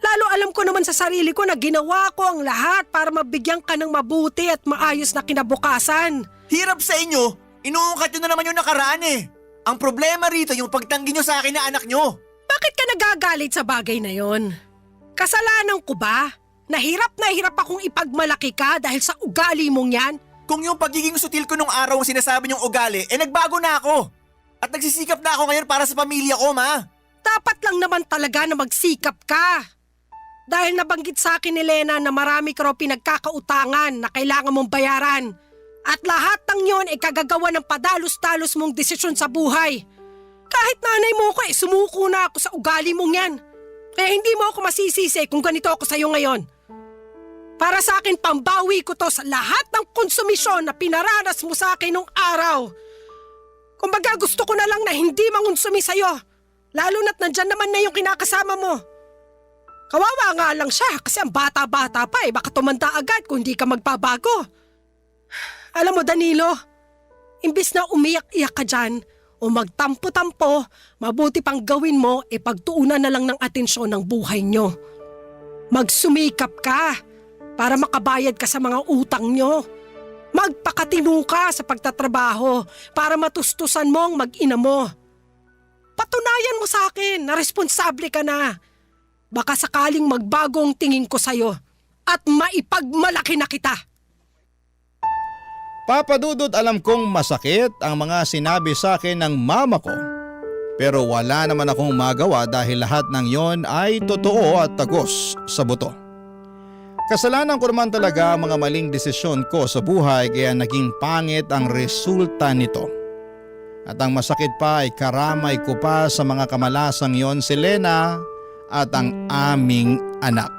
Lalo alam ko naman sa sarili ko na ginawa ko ang lahat para mabigyan ka ng mabuti at maayos na kinabukasan. Hirap sa inyo, inuungkat nyo na naman yung nakaraan eh. Ang problema rito yung pagtanggi nyo sa akin na anak nyo. Bakit ka nagagalit sa bagay na yon? Kasalanan ko ba? Na hirap akong ipagmalaki ka dahil sa ugali mong yan? Kung yung pagiging sutil ko nung araw ang sinasabi niyong ugali, nagbago na ako. At nagsisikap na ako ngayon para sa pamilya ko, ma. Dapat lang naman talaga na magsikap ka. Dahil nabanggit sa akin ni Lena na marami ka raw pinagkakautangan na kailangan mong bayaran. At lahat ng yon ay kagagawa ng padalos-talos mong desisyon sa buhay. Kahit nanay mo ko sumuko na ako sa ugali mong yan. Kaya hindi mo ako masisisi kung ganito ako sa'yo ngayon. Para sa akin, pambawi ko to sa lahat ng konsumisyon na pinaranas mo sa akin nung araw. Kumbaga gusto ko na lang na hindi mangonsumi sa'yo. Lalo na't nandyan naman na yung kinakasama mo. Kawawa nga lang siya kasi ang bata-bata pa baka tumanda agad kung hindi ka magbabago. Alam mo Danilo, imbis na umiyak-iyak ka dyan o magtampo-tampo, mabuti pang gawin mo pagtuunan na lang ng atensyon ng buhay nyo. Magsumikap ka para makabayad ka sa mga utang nyo. Magpakatino ka sa pagtatrabaho para matustusan mo ang mag-ina mo. Patunayan mo sa akin na responsable ka na. Baka sakaling magbago ang tingin ko sa'yo at maipagmalaki na kita. Papa Dudut, alam kong masakit ang mga sinabi sa akin ng mama ko. Pero wala naman akong magawa dahil lahat ng yon ay totoo at tagos sa buto. Kasalanan ko naman talaga ang mga maling desisyon ko sa buhay kaya naging pangit ang resulta nito. At ang masakit pa ay karamay ko pa sa mga kamalasang yon si Lena at ang aming anak.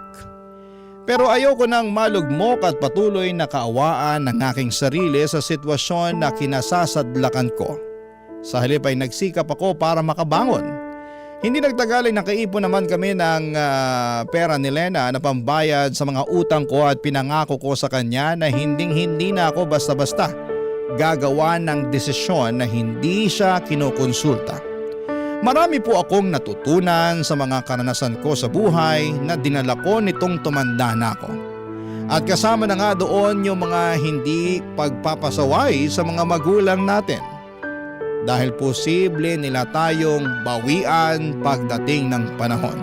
Pero ayoko nang malugmok at patuloy na kaawaan ng aking sarili sa sitwasyon na kinasasadlakan ko. Sa halip ay nagsikap ako para makabangon. Hindi nagtagal ay nakaipon naman kami ng pera ni Lena na pambayad sa mga utang ko at pinangako ko sa kanya na hindi na ako basta-basta gagawa ng desisyon na hindi siya kinukonsulta. Marami po akong natutunan sa mga karanasan ko sa buhay na dinala ko nitong tumanda na ako. At kasama na nga doon yung mga hindi pagpapasaway sa mga magulang natin. Dahil posible nila tayong bawian pagdating ng panahon.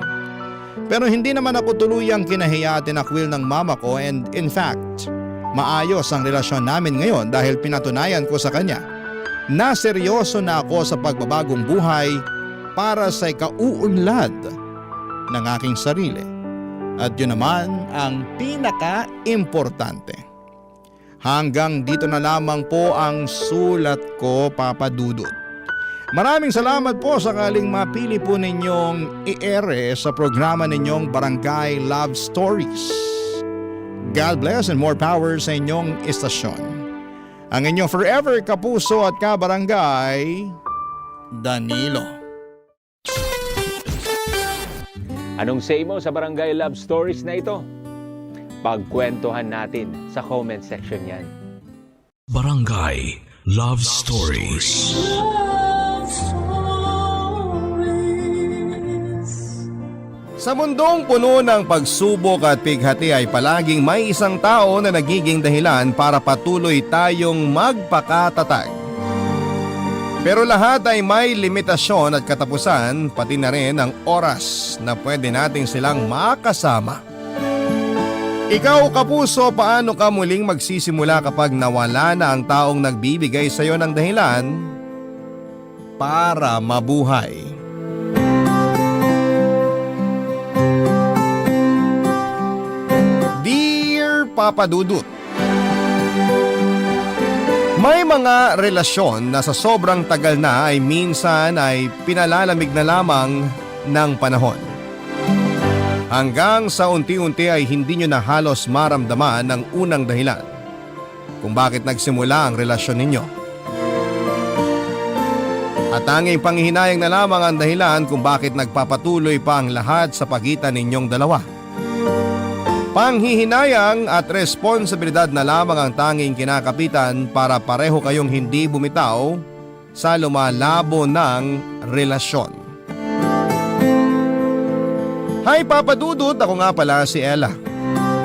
Pero hindi naman ako tuluyang kinahiya at tinakwil ng mama ko and in fact, maayos ang relasyon namin ngayon dahil pinatunayan ko sa kanya na seryoso na ako sa pagbabagong buhay para sa ikauunlad ng aking sarili. At yun naman ang pinaka-importante. Hanggang dito na lamang po ang sulat ko, Papa Dudut. Maraming salamat po sakaling mapili po ninyong i-ere sa programa ninyong Barangay Love Stories. God bless and more power sa inyong istasyon. Ang inyong forever kapuso at kabarangay, Danilo. Anong say mo sa Barangay Love Stories na ito? Pagkwentuhan natin sa comment section yan. Barangay Love Stories. Love Stories. Sa mundong puno ng pagsubok at pighati ay palaging may isang tao na nagiging dahilan para patuloy tayong magpakatatag. Pero lahat ay may limitasyon at katapusan, pati na rin ang oras na pwede nating silang makasama. Ikaw, kapuso, paano ka muling magsisimula kapag nawala na ang taong nagbibigay sa iyo ng dahilan para mabuhay? Dear Papa Dudut, may mga relasyon na sa sobrang tagal na ay minsan ay pinalalamig na lamang ng panahon. Hanggang sa unti-unti ay hindi nyo na halos maramdaman ang unang dahilan kung bakit nagsimula ang relasyon ninyo. At tanging panghihinayang na lamang ang dahilan kung bakit nagpapatuloy pa ang lahat sa pagitan ninyong dalawa. Panghihinayang at responsibilidad na lamang ang tanging kinakapitan para pareho kayong hindi bumitaw sa lumalabo ng relasyon. Hi Papa Dudut, ako nga pala si Ella,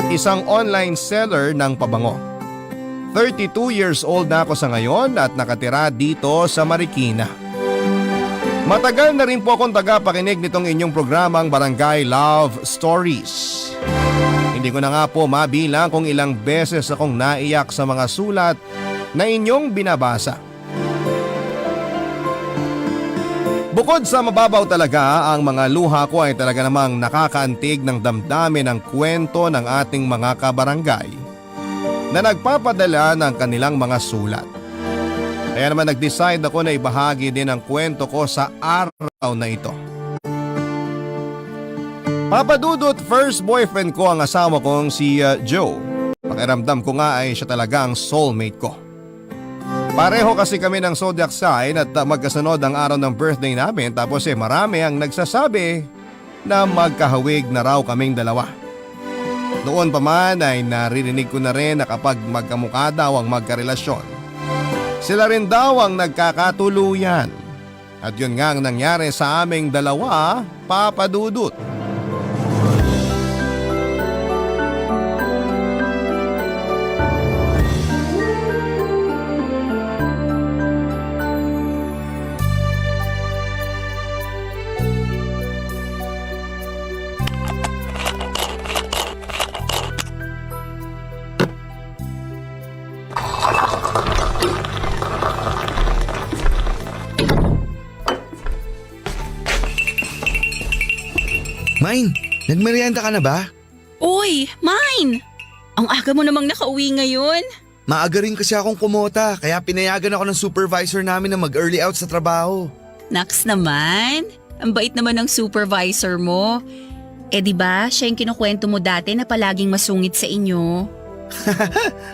isang online seller ng pabango. 32 years old na ako sa ngayon at nakatira dito sa Marikina. Matagal na rin po akong tagapakinig nitong inyong programang Barangay Love Stories. Hindi ko na nga po mabilang kung ilang beses akong naiyak sa mga sulat na inyong binabasa. Bukod sa mababaw talaga, ang mga luha ko ay talaga namang nakakaantig ng damdamin ng kwento ng ating mga kabarangay na nagpapadala ng kanilang mga sulat. Kaya naman nag-decide ako na ibahagi din ang kwento ko sa araw na ito. Papa Dudut, first boyfriend ko ang asawa kong si Joe. Pakiramdam ko nga ay siya talaga ang soulmate ko. Pareho kasi kami ng zodiac sign at magkasunod ang araw ng birthday namin, tapos marami ang nagsasabi na magkahawig na raw kaming dalawa. Noon pa man ay naririnig ko na rin na kapag magkamukha daw ang magkarelasyon, sila rin daw ang nagkakatuluyan. At yun nga ang nangyari sa aming dalawa, Papa Dudut. Mine, nagmerienda ka na ba? Uy, Mine! Ang aga mo namang nakauwi ngayon. Maaga rin kasi akong kumota kaya pinayagan ako ng supervisor namin na mag-early out sa trabaho. Naks naman, ang bait naman ng supervisor mo. Eh di ba siya yung kinukwento mo dati na palaging masungit sa inyo?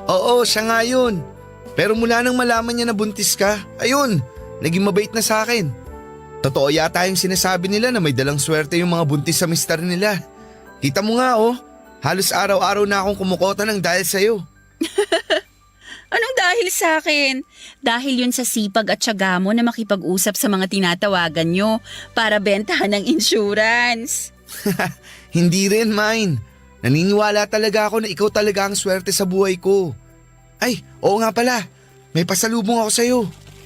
Oo, siya nga yun. Pero mula nang malaman niya na buntis ka, ayun, naging mabait na sa akin. Totoo yata yung sinasabi nila na may dalang swerte yung mga buntis sa mister nila. Kita mo nga halos araw-araw na akong kumukota ng dahil sa'yo. Anong dahil sa akin? Dahil yun sa sipag at tiyaga mo na makipag-usap sa mga tinatawagan nyo para bentahan ng insurance. Hindi rin, Mine. Naniniwala talaga ako na ikaw talaga ang swerte sa buhay ko. Ay, oo nga pala. May pasalubong ako sa'yo.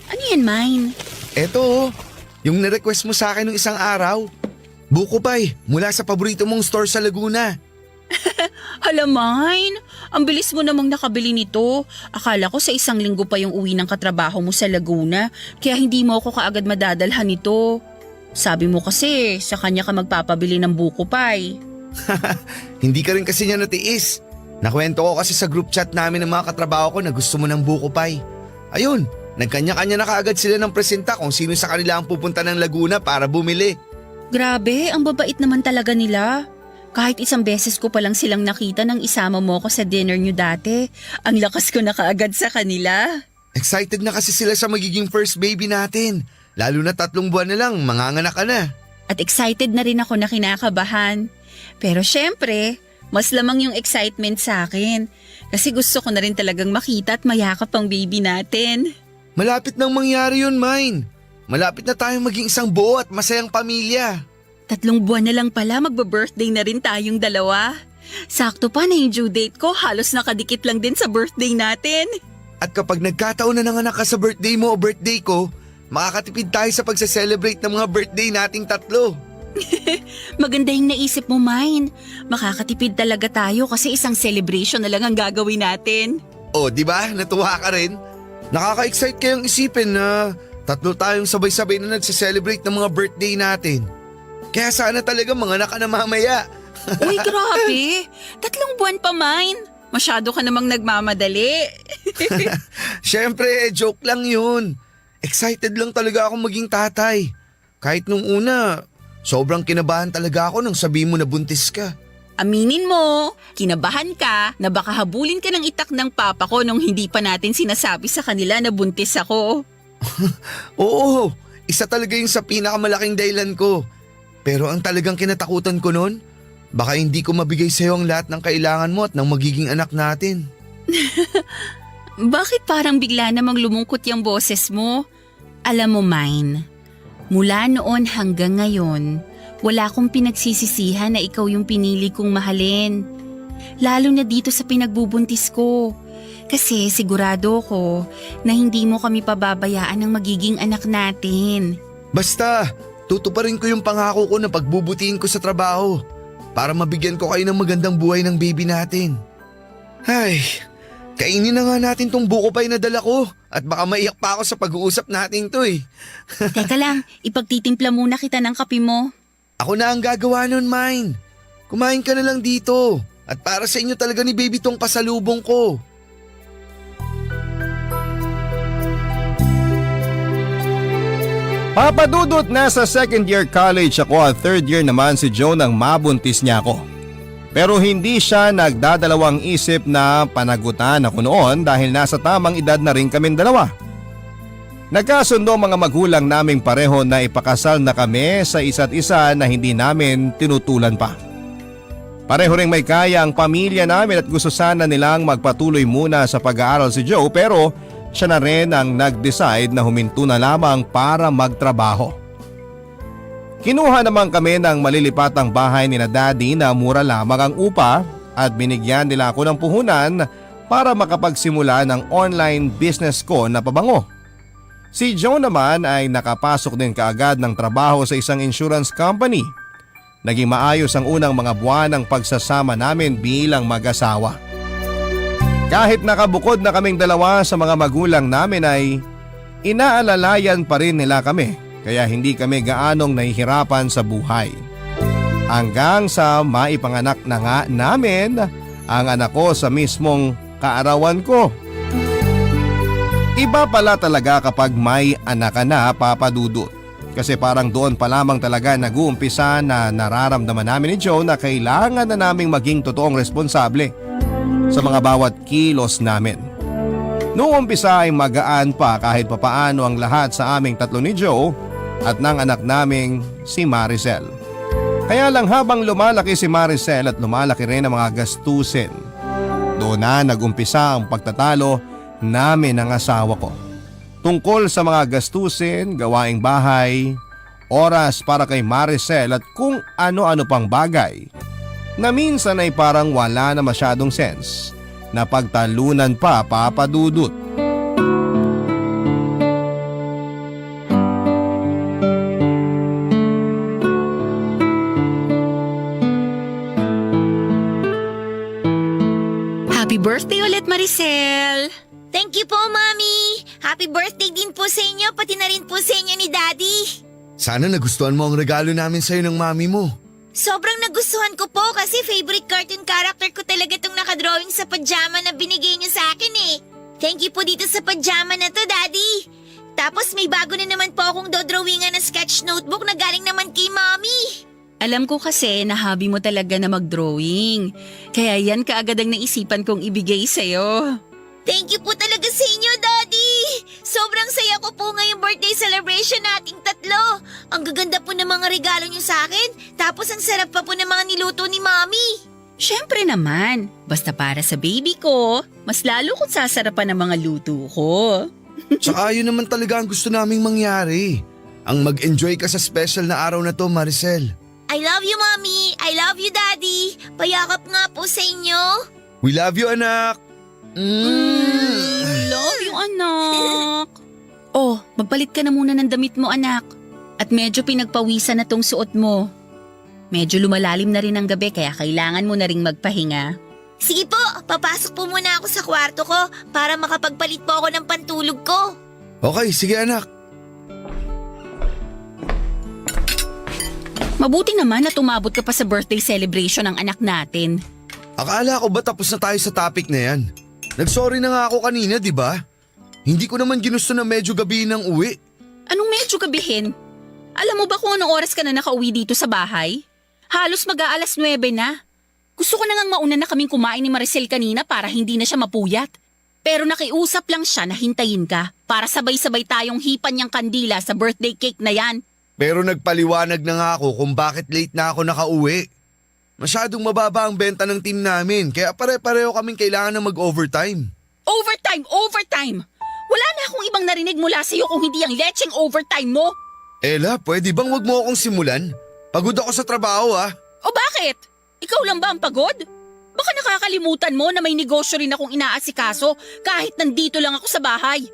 Ano yan, Mine? Eto, yung na-request mo sa akin nung isang araw. Buko pie, mula sa paborito mong store sa Laguna. Hala, Mine, ang bilis mo namang nakabili nito. Akala ko sa isang linggo pa yung uwi ng katrabaho mo sa Laguna, kaya hindi mo ako kaagad madadalhan nito. Sabi mo kasi sa kanya ka magpapabili ng buko pie. Hindi ka rin kasi niya natiis. Nakwento ko kasi sa group chat namin ng mga katrabaho ko na gusto mo ng buko pie. Ayun, nagkanya-kanya na kaagad sila ng presenta kung sino sa kanila ang pupunta ng Laguna para bumili. Grabe, ang babait naman talaga nila. Kahit isang beses ko palang silang nakita nang isama mo ko sa dinner nyo dati, ang lakas ko na kaagad sa kanila. Excited na kasi sila sa magiging first baby natin. Lalo na 3 buwan na lang, manganganak ka na. At excited na rin ako na kinakabahan. Pero syempre, mas lamang yung excitement sa akin. Kasi gusto ko na rin talagang makita at mayakap ang baby natin. Malapit nang mangyari yun, Mine. Malapit na tayong maging isang buo at masayang pamilya. 3 buwan na lang pala, magbe-birthday na rin tayong dalawa. Sakto pa na yung due date ko, halos nakadikit lang din sa birthday natin. At kapag nagkataon na nanganak ka sa birthday mo o birthday ko, makakatipid tayo sa pagsa-celebrate ng mga birthday nating 3. Maganda yung naisip mo, Mine. Makakatipid talaga tayo kasi isang celebration na lang ang gagawin natin. O, di ba? Natuwa ka rin? Nakaka-excite kayong isipin na 3 tayong sabay-sabay na nagsa-celebrate ng mga birthday natin. Kaya sana talaga manganak ka na mamaya. Uy, grabe. 3 buwan pa, Mine. Masyado ka namang nagmamadali. Siyempre, joke lang yun. Excited lang talaga akong maging tatay. Kahit nung una, sobrang kinabahan talaga ako nang sabihin mo na buntis ka. Aminin mo, kinabahan ka na baka habulin ka ng itak ng papa ko nung hindi pa natin sinasabi sa kanila na buntis ako. Oo, isa talaga yung sa pinakamalaking dahilan ko. Pero ang talagang kinatakutan ko nun, baka hindi ko mabigay sa'yo ang lahat ng kailangan mo at ng magiging anak natin. Bakit parang bigla namang lumungkot yung boses mo? Alam mo, Mine, mula noon hanggang ngayon, wala akong pinagsisisihan na ikaw yung pinili kong mahalin. Lalo na dito sa pinagbubuntis ko. Kasi sigurado ko na hindi mo kami pababayaan ng magiging anak natin. Basta, tutuparin ko yung pangako ko na pagbubutihin ko sa trabaho para mabigyan ko kayo ng magandang buhay ng baby natin. Ay, kainin na nga natin tong buko pie na dala ko at baka maiyak pa ako sa pag-uusap natin to eh. Teka lang, ipagtitimpla muna kita ng kape mo. Ako na ang gagawa nun, Mine. Kumain ka na lang dito at para sa inyo talaga ni baby tong pasalubong ko. Papadudot, nasa second year college ako at third year naman si Joe nang mabuntis niya ako. Pero hindi siya nagdadalawang isip na panagutan ako noon dahil nasa tamang edad na rin kaming dalawa. Nagkasundo mga magulang naming pareho na ipakasal na kami sa isa't isa na hindi namin tinutulan pa. Pareho ring may kaya ang pamilya namin at gusto sana nilang magpatuloy muna sa pag-aaral si Joe pero siya na rin ang nag-decide na huminto na lamang para magtrabaho. Kinuha naman kami ng malilipatang bahay ni na Daddy na mura lamang ang upa at binigyan nila ako ng puhunan para makapagsimula ng online business ko na pabango. Si Joe naman ay nakapasok din kaagad ng trabaho sa isang insurance company. Naging maayos ang unang mga buwan ng pagsasama namin bilang mag-asawa. Kahit nakabukod na kaming dalawa sa mga magulang namin ay inaalalayan pa rin nila kami kaya hindi kami gaanong nahihirapan sa buhay. hanggang sa maipanganak na nga namin ang anak ko sa mismong kaarawan ko. Iba pala talaga kapag may anak ka na, Papa Dudut. Kasi parang doon pa lamang talaga nag-uumpisa na nararamdaman namin ni Joe na kailangan na naming maging totoong responsable sa mga bawat kilos namin. Noong umpisa ay magaan pa kahit papaano ang lahat sa aming tatlo ni Joe at ng anak naming si Maricel. Kaya lang habang lumalaki si Maricel at lumalaki rin ang mga gastusin, doon na nag-umpisa ang pagtatalo namin ng asawa ko. Tungkol sa mga gastusin, gawaing bahay, oras para kay Maricel at kung ano-ano pang bagay na minsan ay parang wala na masyadong sense na pagtalunan pa, Papa Dudut. Happy birthday ulit, Maricel! Thank you po, Mami! Happy birthday din po sa inyo, pati na rin po sa inyo ni Daddy! Sana nagustuhan mo ang regalo namin sa'yo ng mami mo. Sobrang nagustuhan ko po kasi favorite cartoon character ko talaga itong nakadrawing sa pajama na binigay niyo sa akin eh. Thank you po dito sa pajama na to, Daddy! Tapos may bago na naman po akong dodrawingan na sketch notebook na galing naman kay Mami! Alam ko kasi na hobby mo talaga na mag-drawing. Kaya yan kaagad ang naisipan kong ibigay sa'yo. Thank you po talaga sa inyo, Daddy! Sobrang saya ko po ngayong birthday celebration nating tatlo. Ang gaganda po ng mga regalo niyo sa akin. Tapos ang sarap pa po ng mga niluto ni Mami. Siyempre naman, basta para sa baby ko, mas lalo kong sasarapan ng mga luto ko. Tsaka yun naman talaga ang gusto naming mangyari. Ang mag-enjoy ka sa special na araw na to, Maricel. I love you, Mami. I love you, Daddy. Payakap nga po sa inyo. We love you, anak! Love you, anak. Oh, magpalit ka na muna ng damit mo, anak. At medyo pinagpawisan na tong suot mo. Medyo lumalalim na rin ang gabi kaya kailangan mo na ring magpahinga. Sige po, papasok po muna ako sa kwarto ko para makapagpalit po ako ng pantulog ko. Okay, sige anak. Mabuti naman na tumabot ka pa sa birthday celebration ng anak natin. Akala ko ba tapos na tayo sa topic na yan? Nagsorry na nga ako kanina, di ba? Hindi ko naman ginusto na medyo gabi ng uwi. Anong medyo gabihin? Alam mo ba kung anong oras ka na nakauwi dito sa bahay? Halos mag-aalas 9 na. Gusto ko na ngang mauna na kaming kumain ni Maricel kanina para hindi na siya mapuyat. Pero nakiusap lang siya na hintayin ka para sabay-sabay tayong hipan niyang kandila sa birthday cake na yan. Pero nagpaliwanag na nga ako kung bakit late na ako nakauwi. Masyadong mababa ang benta ng team namin kaya pare-pareho kaming kailangan na mag-overtime. Overtime! Wala na akong ibang narinig mula sa iyo kung hindi ang lecheng overtime mo. Ella, pwede bang wag mo akong simulan? Pagod ako sa trabaho O bakit? Ikaw lang ba ang pagod? Baka nakakalimutan mo na may negosyo rin akong inaasikaso kahit nandito lang ako sa bahay.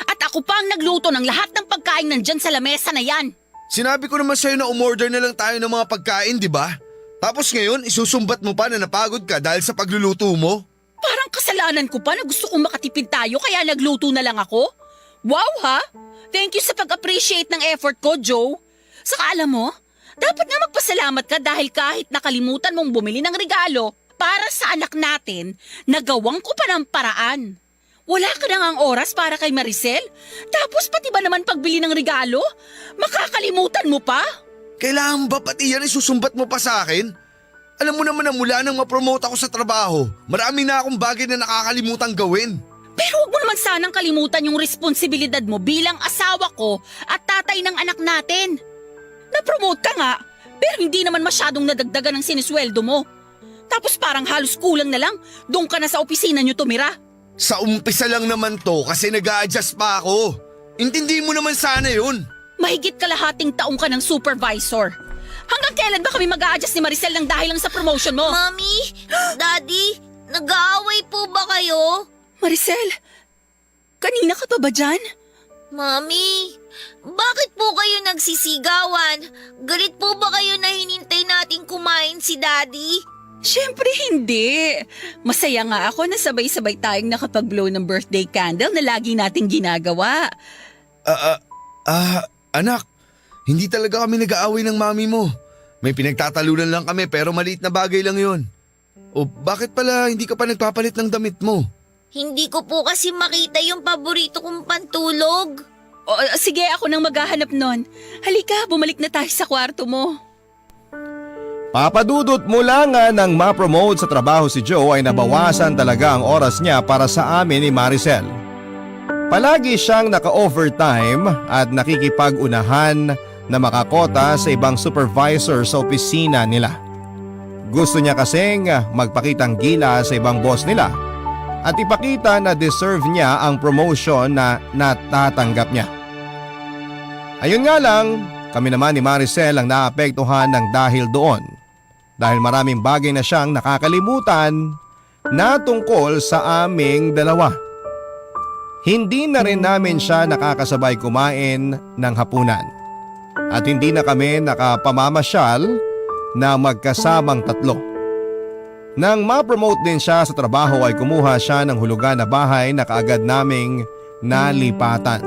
At ako pa ang nagluto ng lahat ng pagkain nandyan sa lamesa na yan. Sinabi ko naman sa'yo na umorder na lang tayo ng mga pagkain, di ba? Tapos ngayon, isusumbat mo pa na napagod ka dahil sa pagluluto mo? Parang kasalanan ko pa na gusto kong makatipid tayo kaya nagluto na lang ako. Wow ha! Thank you sa pag-appreciate ng effort ko, Joe. Saka alam mo, dapat nga magpasalamat ka dahil kahit nakalimutan mong bumili ng regalo para sa anak natin, nagawang ko pa ng paraan. Wala ka na ngang oras para kay Maricel? Tapos pati ba naman pagbili ng regalo? Makakalimutan mo pa? Kailangan ba pati yan isusumbat mo pa sa akin? Alam mo naman na mula nang ma-promote ako sa trabaho, marami na akong bagay na nakakalimutang gawin. Pero huwag mo naman sanang kalimutan yung responsibilidad mo bilang asawa ko at tatay ng anak natin. Na-promote ka nga, pero hindi naman masyadong nadagdagan ng sinisweldo mo. Tapos parang halos kulang na lang, doon ka na sa opisina niyo tumira. Sa umpisa lang naman to kasi nag-a-adjust pa ako. Intindi mo naman sana yun. Mahigit kalahating taong ka ng supervisor. Hanggang kailan ba kami mag-a-adjust ni Maricel lang dahil lang sa promotion mo? Mami, Daddy, nag-aaway po ba kayo? Maricel, kanina ka pa ba dyan? Mami, bakit po kayo nagsisigawan? Galit po ba kayo na hinintay nating kumain si Daddy? Siyempre hindi. Masaya nga ako na sabay-sabay tayong nakapag-blow ng birthday candle na lagi nating ginagawa. Anak, hindi talaga kami nag-aaway ng mami mo. May pinagtatalunan lang kami pero maliit na bagay lang yun. O bakit pala hindi ka pa nagpapalit ng damit mo? Hindi ko po kasi makita yung paborito kong pantulog. O, sige, ako nang maghahanap nun. Halika, bumalik na tayo sa kwarto mo. Papadudot mula nga nang ma-promote sa trabaho si Joe ay nabawasan talaga ang oras niya para sa amin ni Maricel. Palagi siyang naka-overtime at nakikipag-unahan na makakota sa ibang supervisor sa opisina nila. Gusto niya kasing magpakitang gila sa ibang boss nila at ipakita na deserve niya ang promotion na natatanggap niya. Ayun nga lang, kami naman ni Maricel ang naapektuhan ng dahil doon. Dahil maraming bagay na siyang nakakalimutan na tungkol sa aming dalawa. Hindi na rin namin siya nakakasabay kumain ng hapunan. At hindi na kami nakapamamasyal na magkasamang tatlo. Nang ma-promote din siya sa trabaho ay kumuha siya ng hulugan na bahay na kaagad naming nalipatan.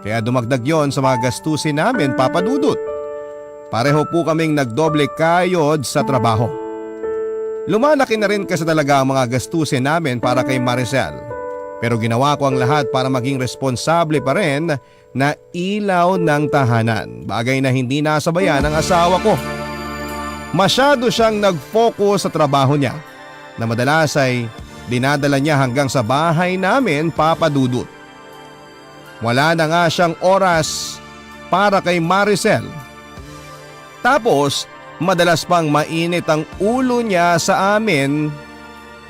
Kaya dumagdag yon sa mga gastusin namin, Papa Dudut. Pareho po kaming nagdoble kayod sa trabaho. Lumalaki na rin kasi talaga ang mga gastusin namin para kay Maricel. Pero ginawa ko ang lahat para maging responsable pa rin na ilaw ng tahanan. Bagay na hindi nasabayan ng asawa ko. Masyado siyang nag-focus sa trabaho niya na madalas ay dinadala niya hanggang sa bahay namin, Papa Dudut. Wala na nga siyang oras para kay Maricel. Tapos madalas pang mainit ang ulo niya sa amin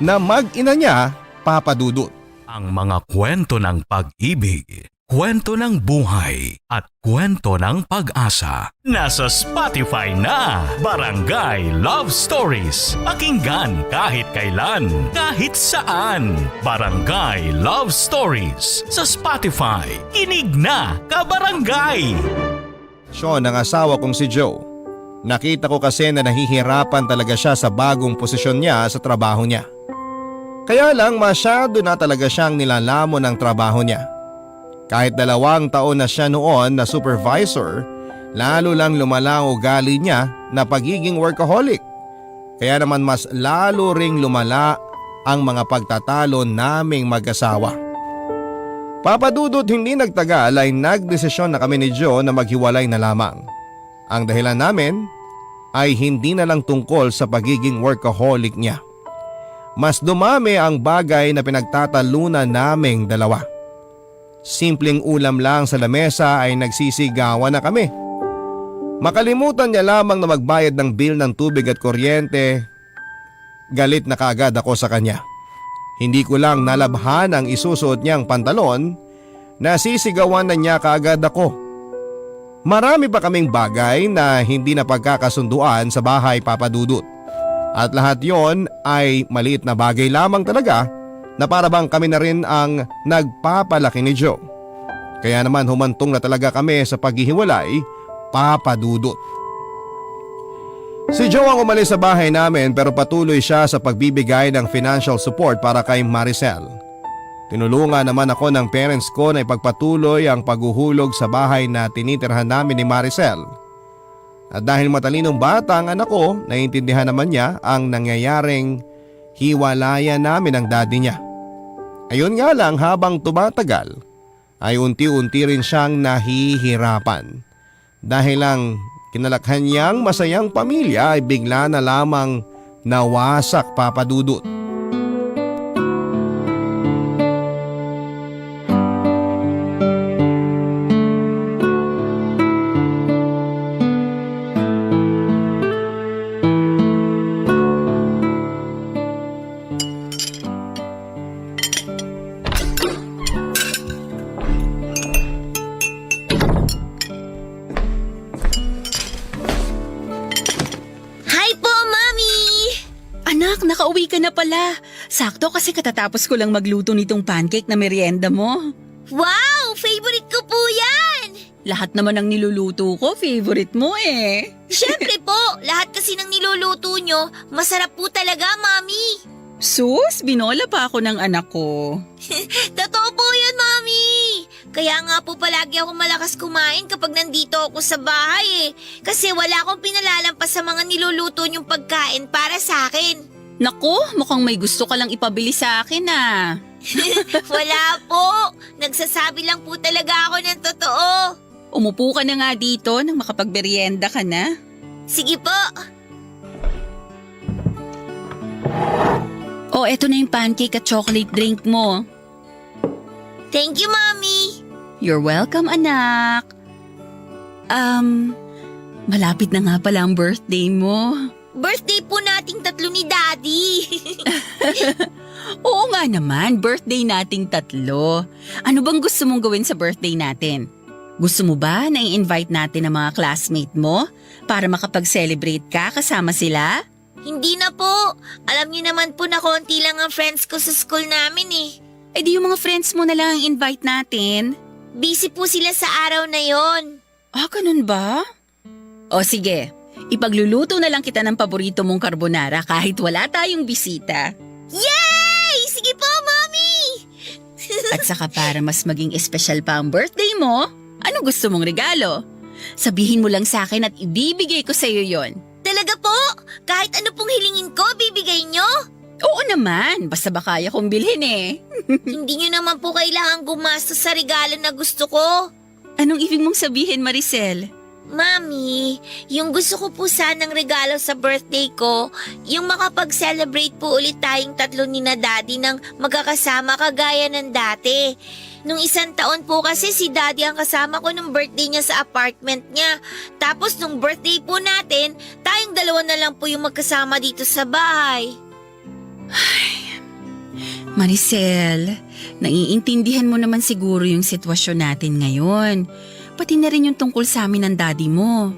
na mag-ina niya, Papa Dudut. Ang mga kwento ng pag-ibig, kwento ng buhay at kwento ng pag-asa. Nasa Spotify na, Barangay Love Stories. Pakinggan kahit kailan, kahit saan. Barangay Love Stories sa Spotify. Kinig na, kabarangay! Sean, ang asawa kong si Joe. Nakita ko kasi na nahihirapan talaga siya sa bagong posisyon niya sa trabaho niya. Kaya lang masyado na talaga siyang nilalamon ng trabaho niya. Kahit 2 taon na siya noon na supervisor, lalo lang lumala ang ugali niya na pagiging workaholic. Kaya naman mas lalo ring lumala ang mga pagtatalo naming mag-asawa. Papadudot hindi nagtagal ay nagdesisyon na kami ni Joe na maghiwalay na lamang. Ang dahilan namin ay hindi na lang tungkol sa pagiging workaholic niya. Mas dumami ang bagay na pinagtatalunan naming dalawa. Simpleng ulam lang sa lamesa ay nagsisigawan na kami. Makalimutan niya lamang na magbayad ng bill ng tubig at kuryente, galit na kaagad ako sa kanya. Hindi ko lang nalabhan ang isusuot niyang pantalon, nasisigawan na niya kaagad ako. Marami pa kaming bagay na hindi na pagkakasunduan sa bahay, Papa Dudut. At lahat yon ay maliit na bagay lamang talaga na para bang kami na rin ang nagpapalaki ni Joe. Kaya naman humantong na talaga kami sa paghihiwalay, Papa Dudut. Si Joe ang umalis sa bahay namin pero patuloy siya sa pagbibigay ng financial support para kay Maricel. Tinulungan naman ako ng parents ko na ipagpatuloy ang paghuhulog sa bahay na tinitirhan namin ni Maricel. At dahil matalinong bata ang anak ko, naiintindihan naman niya ang nangyayaring hiwalayan namin ng daddy niya. Ayun nga lang, habang tumatagal ay unti-unti rin siyang nahihirapan. Dahil lang kinalakhan niyang masayang pamilya ay bigla na lamang nawasak, Papa Dudut. Nakauwi ka na pala. Sakto kasi katatapos ko lang magluto nitong pancake na merienda mo. Wow! Favorite ko po yan! Lahat naman ng niluluto ko, favorite mo eh. Siyempre po, lahat kasi ng niluluto nyo, masarap po talaga, Mami. Sus, binola pa ako ng anak ko. Totoo po yun, Mami. Kaya nga po palagi ako malakas kumain kapag nandito ako sa bahay eh. Kasi wala akong pinalalampas sa mga niluluto niyong pagkain para sa akin. Naku, mukhang may gusto ka lang ipabili sa akin ah. Wala po. Nagsasabi lang po talaga ako ng totoo. Umupo ka na nga dito nang makapagmerienda ka na. Sige po. O, eto na yung pancake at chocolate drink mo. Thank you, Mommy. You're welcome, anak. Malapit na nga pala ang birthday mo. Birthday po nating tatlo ni Daddy. Oo nga naman, birthday nating tatlo. Ano bang gusto mong gawin sa birthday natin? Gusto mo ba na i-invite natin ang mga classmate mo para makapag-celebrate ka kasama sila? Hindi na po. Alam niyo naman po na konti lang ang friends ko sa school namin eh. Eh di yung mga friends mo na lang ang invite natin. Busy po sila sa araw na yon. Ah, ganun ba? O sige, ipagluluto na lang kita ng paborito mong carbonara kahit wala tayong bisita. Yay! Sige po, Mommy! At saka para mas maging espesyal pa ang birthday mo, ano gusto mong regalo? Sabihin mo lang sa akin at ibibigay ko sa iyo yon. Talaga po? Kahit ano pong hilingin ko, bibigay nyo? Oo naman, basta ba kaya kong bilhin eh. Hindi nyo naman po kailangan gumastos sa regalo na gusto ko. Anong ibig mong sabihin, Maricel? Mami, yung gusto ko po sanang regalo sa birthday ko, yung makapag-celebrate po ulit tayong tatlo ni na Daddy ng magkakasama kagaya ng dati. Nung 1 taon po kasi si Daddy ang kasama ko nung birthday niya sa apartment niya. Tapos nung birthday po natin, tayong dalawa na lang po yung magkasama dito sa bahay. Maricel, naiintindihan mo naman siguro yung sitwasyon natin ngayon. Pati na rin yung tungkol sa amin ng daddy mo.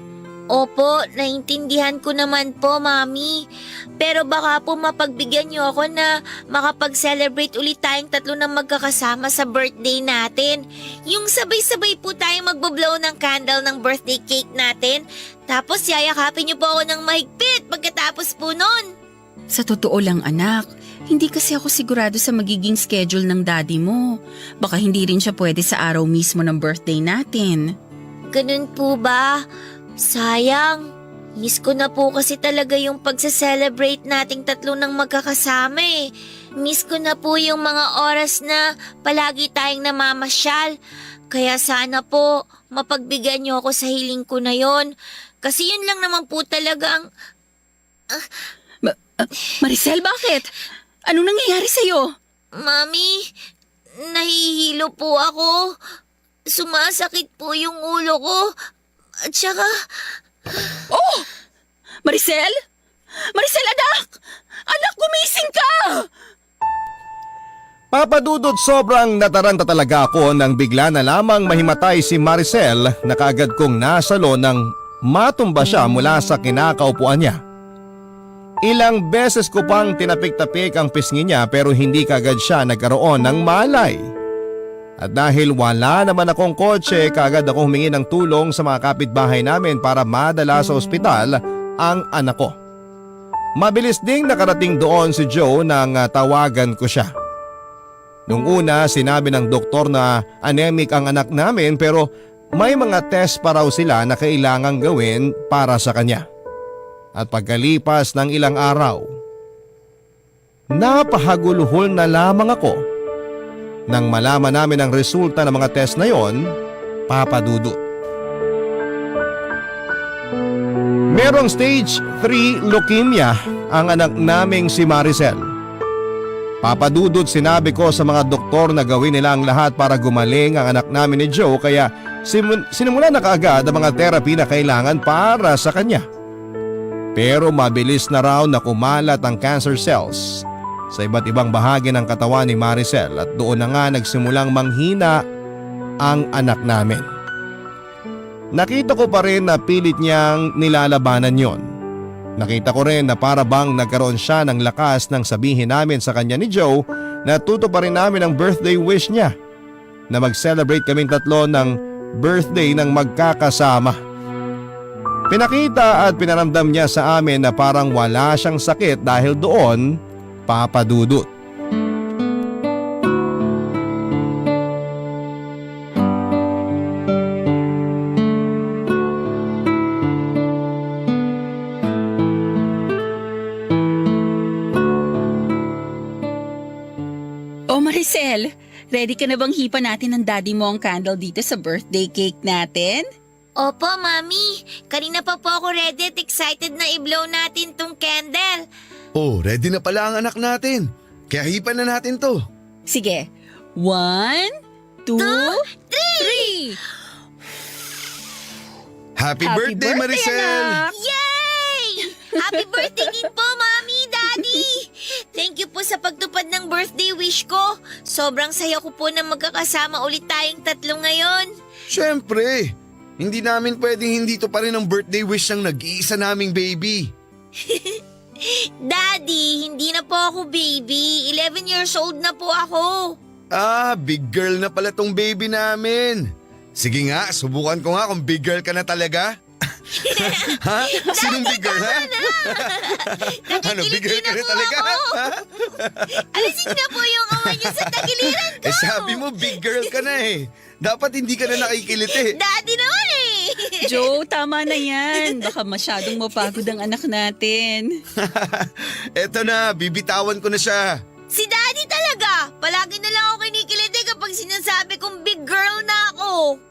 Opo, naintindihan ko naman po, Mami. Pero baka po mapagbigyan niyo ako na makapag-celebrate ulit tayong tatlo na magkakasama sa birthday natin. Yung sabay-sabay po tayong magbablow ng candle ng birthday cake natin. Tapos yayakapin niyo po ako ng mahigpit pagkatapos po nun. Sa totoo lang anak, hindi kasi ako sigurado sa magiging schedule ng daddy mo. Baka hindi rin siya pwede sa araw mismo ng birthday natin. Ganun po ba? Sayang. Miss ko na po kasi talaga yung pagsa-celebrate nating tatlo ng magkakasama eh. Miss ko na po yung mga oras na palagi tayong namamasyal. Kaya sana po mapagbigyan niyo ako sa hiling ko na yon. Kasi yun lang naman po talaga ang... Maricel, bakit? Anong nangyayari sa'yo? Mami, nahihilo po ako. Sumasakit po yung ulo ko. At saka... Oh! Maricel? Maricel, anak! Anak, gumising ka! Papadudot, sobrang nataranta talaga ako nang bigla na lamang mahimatay si Maricel na kaagad kong nasalo nang matumba siya mula sa kinakaupuan niya. Ilang beses ko pang tinapik-tapik ang pisngi niya pero hindi kaagad siya nagkaroon ng malay. At dahil wala naman akong kotse, kaagad ako humingi ng tulong sa mga kapitbahay namin para madala sa ospital ang anak ko. Mabilis ding nakarating doon si Joe nang tawagan ko siya. Nung una sinabi ng doktor na anemic ang anak namin pero may mga test pa raw sila na kailangang gawin para sa kanya. At pagkalipas ng ilang araw, napahaguluhol na lamang ako nang malaman namin ang resulta ng mga test na yon, papadudot. Merong stage 3 leukemia ang anak naming si Maricel. Papadudot, sinabi ko sa mga doktor na gawin nila ang lahat para gumaling ang anak namin ni Joe kaya sinimula na kaagad ang mga therapy na kailangan para sa kanya. Pero mabilis na raw na kumalat ang cancer cells sa iba't ibang bahagi ng katawan ni Maricel at doon na nga nagsimulang manghina ang anak namin. Nakita ko pa rin na pilit niyang nilalabanan yon. Nakita ko rin na para bang nagkaroon siya ng lakas nang sabihin namin sa kanya ni Joe na tutuparin namin ang birthday wish niya na mag-celebrate kaming tatlo ng birthday ng magkakasama. Pinakita at pinaramdam niya sa amin na parang wala siyang sakit dahil doon, papadudot. Maricel, ready ka na bang hipa natin ng daddy mo ang candle dito sa birthday cake natin? Opo, Mami. Kanina pa po ako ready at excited na i-blow natin tong candle. Oh, ready na pala ang anak natin. Kaya hipan na natin to. Sige. 1, 2, 3! Happy birthday, Maricel! anak! Yay! Happy birthday din po, Mami, Daddy! Thank you po sa pagtupad ng birthday wish ko. Sobrang saya ko po na magkakasama ulit tayong tatlo ngayon. Siyempre, hindi namin pwedeng hindi to pa rin ang birthday wish ng nag-iisa naming baby. Daddy, hindi na po ako baby. 11 years old na po ako. Ah, big girl na pala tong baby namin. Sige nga, subukan ko nga kung big girl ka na talaga. Ha? Sinong big girl, ha? Ano, big girl ka na talaga? Ha? Alisin na po yung kamay niyo sa tagiliran ko. Sabi mo big girl ka na eh. Dapat hindi ka na nakikilit eh. Daddy naman eh. Joe, tama na yan. Baka masyadong mapagod ang anak natin. Eto na, bibitawan ko na siya. Si Daddy talaga. Palagi na lang ako kinikiliti kapag sinasabi kong big girl na ako.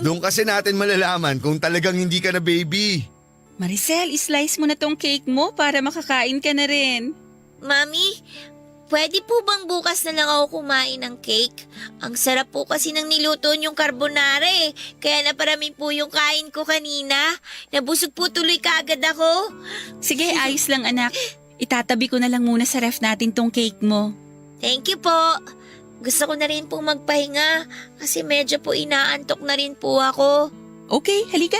Doon kasi natin malalaman kung talagang hindi ka na baby. Maricel, islice mo na tong cake mo para makakain ka na rin. Mami, pwede po bang bukas na lang ako kumain ng cake? Ang sarap po kasi ng niluto niyong carbonara eh. Kaya naparami po yung kain ko kanina. Nabusog po tuloy kaagad ako. Sige, ayos lang anak. Itatabi ko na lang muna sa ref natin tong cake mo. Thank you po. Gusto ko na rin po magpahinga kasi medyo po inaantok na rin po ako. Okay, halika.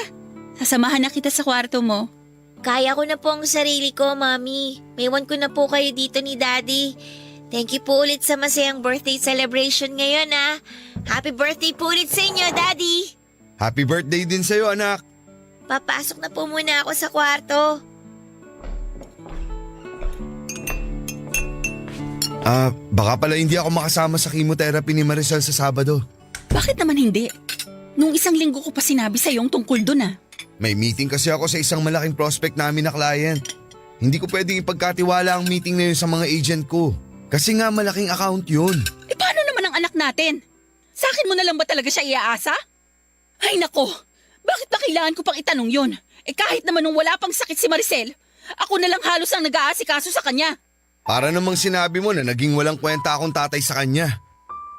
Sasamahan na kita sa kwarto mo. Kaya ko na po ang sarili ko, Mami. Maiwan ko na po kayo dito ni Daddy. Thank you po ulit sa masayang birthday celebration ngayon, ha. Happy birthday po ulit sa inyo, Daddy. Happy birthday din sa'yo, anak. Papasok na po muna ako sa kwarto. Baka pala hindi ako makasama sa chemotherapy ni Maricel sa Sabado. Bakit naman hindi? Nung isang linggo ko pa sinabi sa'yo yung tungkol dun ah. May meeting kasi ako sa isang malaking prospect namin na client. Hindi ko pwedeng ipagkatiwala ang meeting na yun sa mga agent ko. Kasi nga malaking account yun. Eh paano naman ang anak natin? Sa akin mo na lang ba talaga siya iaasa? Ay nako, bakit ba kailangan ko pang itanong yun? Eh kahit naman nung wala pang sakit si Maricel, ako na lang halos ang nag-aasikaso sa kanya. Para namang sinabi mo na naging walang kwenta akong tatay sa kanya.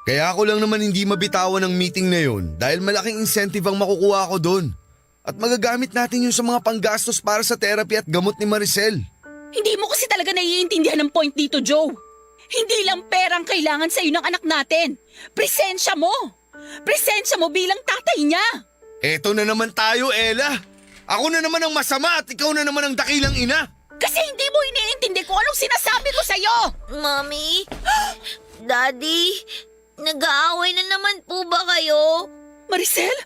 Kaya ako lang naman hindi mabitawan ng meeting na yun dahil malaking incentive ang makukuha ko doon. At magagamit natin yun sa mga panggastos para sa therapy at gamot ni Maricel. Hindi mo kasi talaga naiintindihan ang point dito, Joe. Hindi lang perang kailangan sa'yo ng anak natin. Presensya mo. Presensya mo bilang tatay niya. Eto na naman tayo, Ella. Ako na naman ang masama at ikaw na naman ang dakilang ina. Kasi hindi mo iniintindi kung anong sinasabi ko sa'yo. Mommy? Daddy? Nag-aaway na naman po ba kayo? Maricel,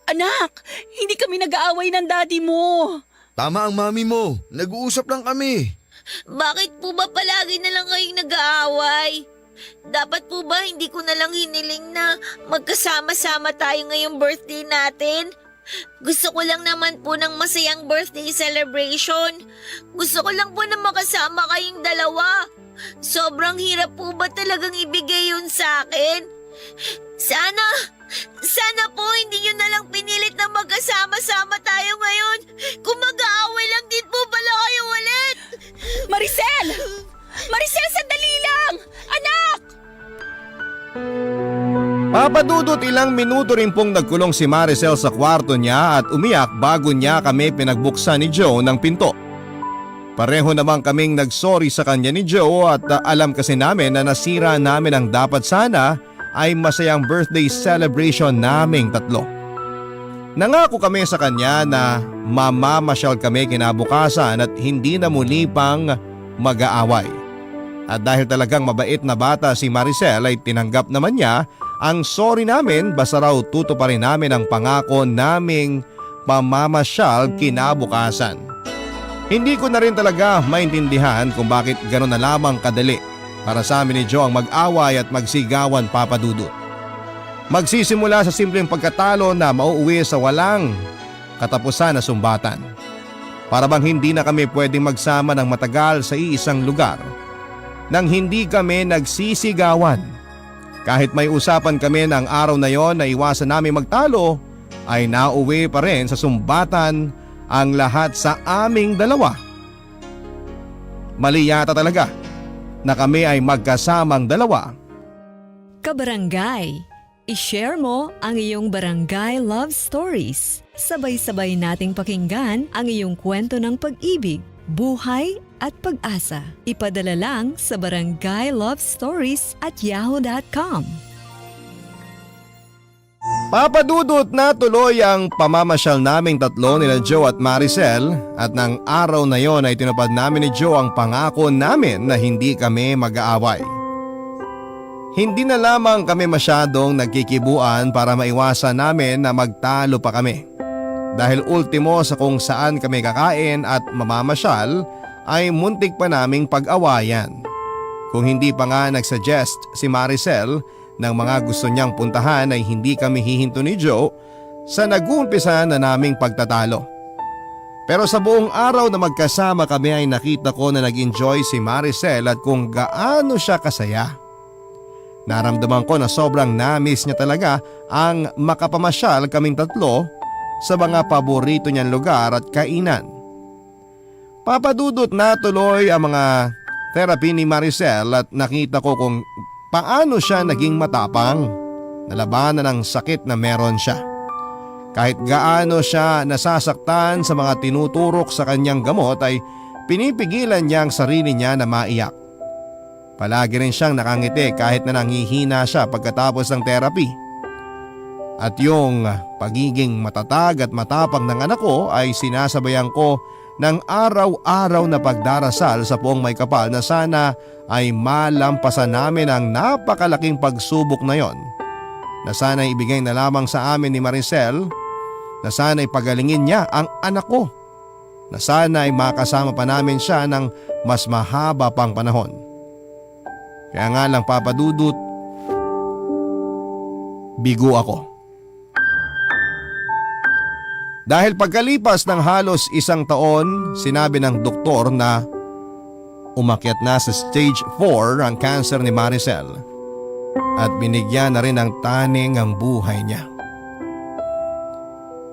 anak, hindi kami nag-aaway ng daddy mo. Tama ang mami mo. Nag-uusap lang kami. Bakit po ba palagi na lang kayong nag-aaway? Dapat po ba hindi ko na lang hiniling na magkasama-sama tayo ngayong birthday natin? Gusto ko lang naman po ng masayang birthday celebration. Gusto ko lang po na makasama kayong dalawa. Sobrang hirap po ba talagang ibigay yun sa akin? Sana po hindi nyo na lang pinilit na magkasama-sama tayo ngayon. Kung mag-aaway lang din po pala kayo ulit. Maricel! Maricel, sandali lang! Anak! Papadudot ilang minuto rin pong nagkulong si Maricel sa kwarto niya at umiyak bago niya kami pinagbuksan ni Joe ng pinto. Pareho naman kaming nagsorry sa kanya ni Joe at alam kasi namin na nasira namin ang dapat sana ay masayang birthday celebration naming tatlo. Nangako kami sa kanya na mamamasyal kami kinabukasan at hindi na muli pang mag-aaway. At dahil talagang mabait na bata si Maricel ay tinanggap naman niya ang sorry namin basta raw tutuparin namin ang pangako naming pamamasyal kinabukasan. Hindi ko na rin talaga maintindihan kung bakit gano'n na lamang kadali para sa amin ni Joe ang mag-away at magsigawan, Papa Dudut. Magsisimula sa simpleng pagkatalo na mauuwi sa walang katapusan na sumbatan. Para bang hindi na kami pwedeng magsama ng matagal sa iisang lugar nang hindi kami nagsisigawan. Kahit may usapan kami ng araw na yon na iwasan namin magtalo, ay nauwi pa rin sa sumbatan ang lahat sa aming dalawa. Mali yata talaga na kami ay magkasamang dalawa. Kabarangay, i-share mo ang iyong barangay love stories. Sabay-sabay nating pakinggan ang iyong kwento ng pag-ibig, buhay at pag-asa. Ipadala lang sa barangaylovestories@yahoo.com. Papadudot na tuloy ang pamamasyal naming tatlo nila Joe at Maricel at ng araw na yon ay tinupad namin ni Joe ang pangako namin na hindi kami mag-aaway. Hindi na lamang kami masyadong nagkikibuan para maiwasan namin na magtalo pa kami. Dahil ultimo sa kung saan kami kakain at mamamasyal ay muntik pa naming pag-awayan. Kung hindi pa nga nagsuggest si Maricel ng mga gusto niyang puntahan ay hindi kami hihinto ni Joe sa nag-uumpisa na naming pagtatalo. Pero sa buong araw na magkasama kami ay nakita ko na nag-enjoy si Maricel at kung gaano siya kasaya. Naramdaman ko na sobrang na-miss niya talaga ang makapamasyal kaming tatlo sa mga paborito niyang lugar at kainan. Papadudot na tuloy ang mga therapy ni Maricel at nakita ko kung paano siya naging matapang na labanan ng sakit na meron siya. Kahit gaano siya nasasaktan sa mga tinuturok sa kanyang gamot ay pinipigilan niya ang sarili niya na maiyak. Palagi rin siyang nakangiti kahit na nanghihina siya pagkatapos ng therapy. At yung pagiging matatag at matapang ng anak ko ay sinasabayan ko ng araw-araw na pagdarasal sa Poong May Kapal na sana ay malampasan namin ang napakalaking pagsubok na yon. Na sana ibigay na lamang sa amin ni Maricel, na sana ipagalingin niya ang anak ko, na sana ay makasama pa namin siya ng mas mahaba pang panahon. Kaya nga lang papadudot, bigo ako. Dahil pagkalipas ng halos 1 taon, sinabi ng doktor na umakyat na sa stage 4 ang cancer ni Maricel at binigyan na rin ng taning ang buhay niya.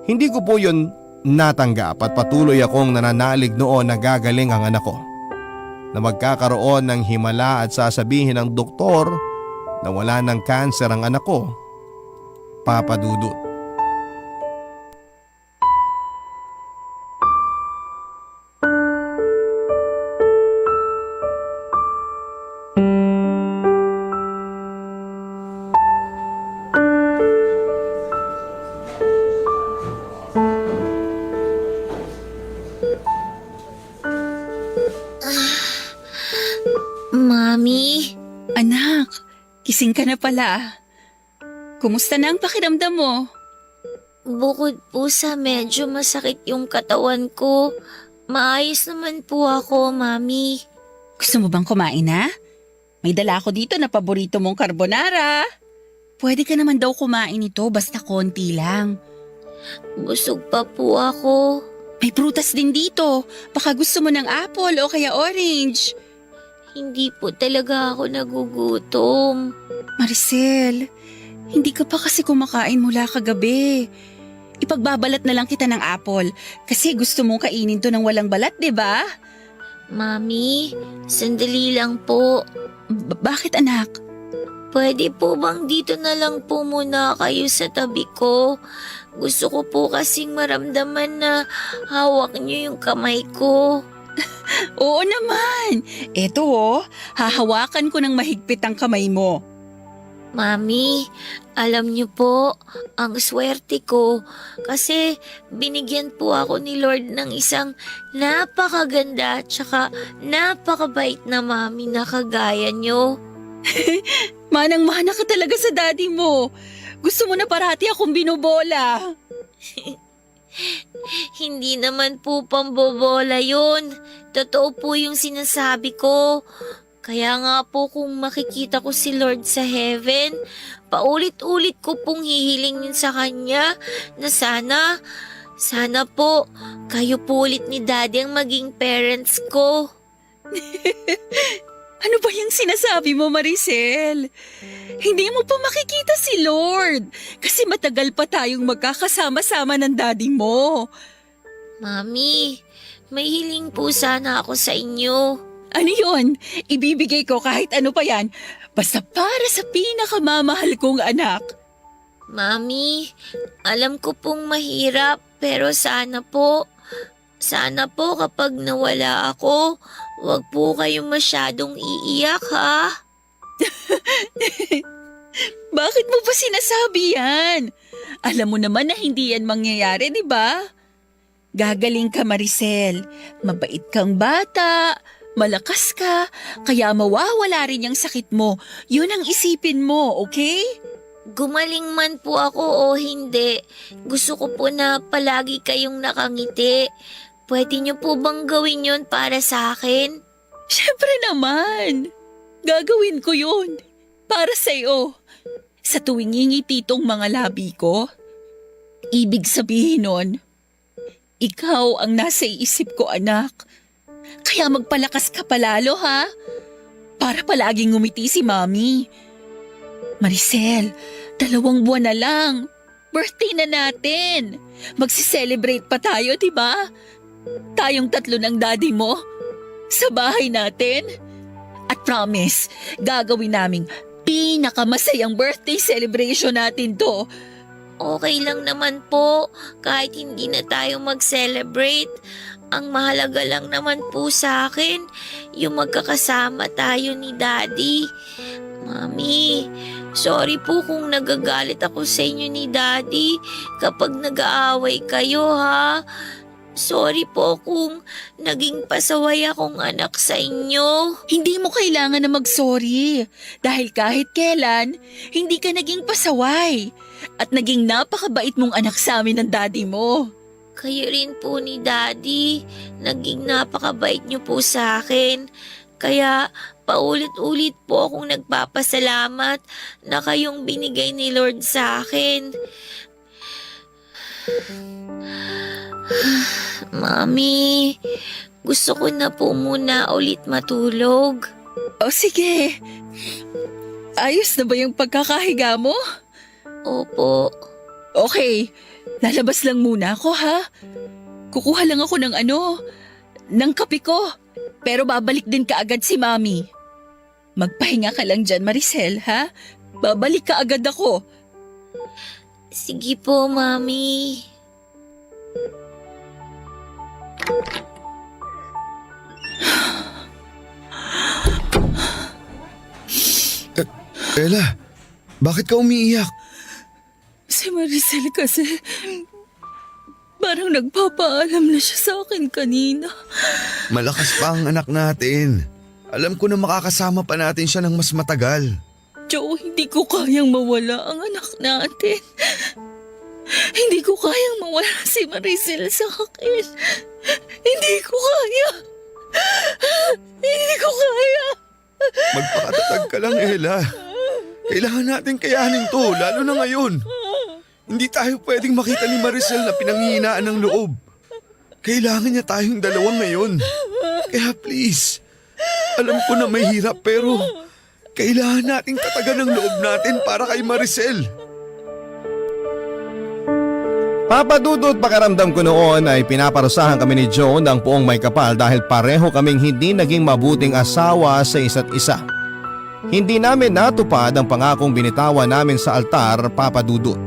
Hindi ko po yun natanggap at patuloy akong nananalig noon na gagaling ang anak ko. Na magkakaroon ng himala at sasabihin ng doktor na wala ng cancer ang anak ko, papadudot. Mami, Anak, gising ka na pala. Kumusta na ang pakiramdam mo? bukod po sa medyo masakit yung katawan ko, maayos naman po ako, Mami. Gusto mo bang kumain na? May dala ako dito na paborito mong carbonara. Pwede ka naman daw kumain ito basta konti lang. Busog pa po ako. May prutas din dito. Baka gusto mo ng apple o kaya orange. Hindi po talaga ako nagugutom. Maricel, hindi ka pa kasi kumakain mula kagabi. Ipagbabalat na lang kita ng apple kasi gusto mong kainin to ng walang balat, di ba? Mami, sandali lang po. Bakit anak? Pwede po bang dito na lang po muna kayo sa tabi ko? Gusto ko po kasing maramdaman na hawak niyo yung kamay ko. Oo naman. Eto hahawakan ko ng mahigpit ang kamay mo. Mami, alam niyo po, ang swerte ko kasi binigyan po ako ni Lord ng isang napakaganda at saka napakabait na mami na kagaya niyo. Manang-mana ka talaga sa daddy mo. Gusto mo na parati akong binobola. Hindi naman po pambobola yun. Totoo po yung sinasabi ko. Kaya nga po kung makikita ko si Lord sa heaven, paulit-ulit ko pong hihilingin sa Kanya na sana po kayo po ulit ni Daddy ang maging parents ko. Ano ba yung sinasabi mo, Maricel? Hindi mo pa makikita si Lord kasi matagal pa tayong magkakasama-sama ng daddy mo. Mami, may hiling po sana ako sa inyo. Ano yun? Ibibigay ko kahit ano pa yan. Basta para sa pinakamamahal kong anak. Mami, alam ko pong mahirap pero sana po kapag nawala ako, wag po kayong masyadong iiyak ha. Bakit mo ba sinasabi yan? Alam mo naman na hindi yan mangyayari, di ba? Gagaling ka, Maricel. Mabait kang bata. Malakas ka. Kaya mawawala rin yung sakit mo. Yun ang isipin mo, okay? Gumaling man po ako o hindi, gusto ko po na palagi kayong nakangiti. Pwede niyo po bang gawin yun para sa akin? Siyempre naman. Gagawin ko yun. Para sa'yo. Sa tuwing ngingiti tong mga labi ko, ibig sabihin nun, ikaw ang nasa isip ko, anak. Kaya magpalakas ka palalo, ha? Para palaging ngumiti si Mami. Maricel, 2 buwan na lang. Birthday na natin. Magsi-celebrate pa tayo, di ba? Tayong 3 ng daddy mo. Sa bahay natin. At promise, gagawin naming pinakamasayang birthday celebration natin to. Okay lang naman po, kahit hindi na tayo mag-celebrate. Ang mahalaga lang naman po sa akin, yung magkakasama tayo ni Daddy. Mami, sorry po kung nagagalit ako sa inyo ni Daddy kapag nag-aaway kayo ha. Sorry po kung naging pasaway akong anak sa inyo. Hindi mo kailangan na mag-sorry. Dahil kahit kailan, hindi ka naging pasaway. At naging napakabait mong anak sa amin ng daddy mo. Kayo rin po ni Daddy, naging napakabait niyo po sa akin. Kaya paulit-ulit po akong nagpapasalamat na kayong binigay ni Lord sa akin. Mami, gusto ko na po muna ulit matulog. O sige, ayos na ba yung pagkakahiga mo? Opo. Okay, lalabas lang muna ako ha. Kukuha lang ako ng kape ko. Pero babalik din kaagad si Mami. Magpahinga ka lang dyan, Maricel, ha? Babalik ka agad ako. Sige po, Mami. Ella, bakit ka umiiyak? Si Maricel kasi parang nagpapaalam na siya sa akin kanina. Malakas pa ang anak natin. Alam ko na makakasama pa natin siya ng mas matagal. Joe, hindi ko kayang mawala ang anak natin. Hindi ko kayang mawala si Maricel sa akin. Hindi ko kaya. Hindi ko kaya. Magpakatatag ka lang, Ella. Kailangan natin kayanin to, lalo na ngayon. Hindi tayo pwedeng makita ni Maricel na pinanghihinaan ng loob. Kailangan niya tayong dalawa ngayon. Kaya please, alam ko na may hirap pero kailangan nating tatagan ang loob natin para kay Maricel. Papa Dudut, pakiramdam ko noon ay pinaparusahan kami ni Joe ng puong may kapal dahil pareho kaming hindi naging mabuting asawa sa isa't isa. Hindi namin natupad ang pangakong binitawan namin sa altar, Papa Dudut.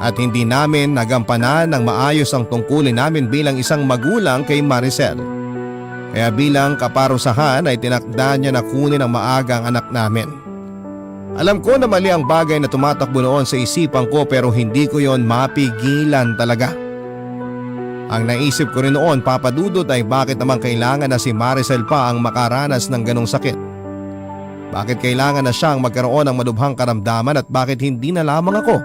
At hindi namin nagampanan ng maayos ang tungkulin namin bilang isang magulang kay Maricel. Kaya bilang kaparusahan ay tinakda niya na kunin ang maaga ang anak namin. Alam ko na mali ang bagay na tumatakbo noon sa isipan ko pero hindi ko yon mapigilan talaga. Ang naisip ko rin noon, Papa Dudut, ay bakit naman kailangan na si Maricel pa ang makaranas ng ganong sakit? Bakit kailangan na siyang magkaroon ng malubhang karamdaman at bakit hindi na lamang ako?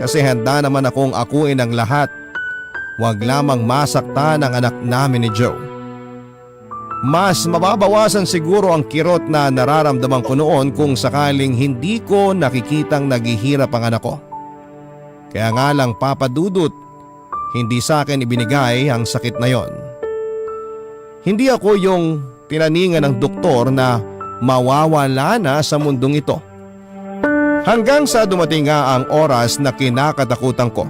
Kasi handa naman akong akuin ang lahat. Huwag lamang masaktan ang anak namin ni Joe. Mas mababawasan siguro ang kirot na nararamdaman ko noon kung sakaling hindi ko nakikitang naghihirap ang anak ko. Kaya nga lang, Papa Dudut, hindi sa akin ibinigay ang sakit na yon. Hindi ako yung tinaningan ng doktor na mawawala na sa mundong ito. Hanggang sa dumating nga ang oras na kinakatakutan ko.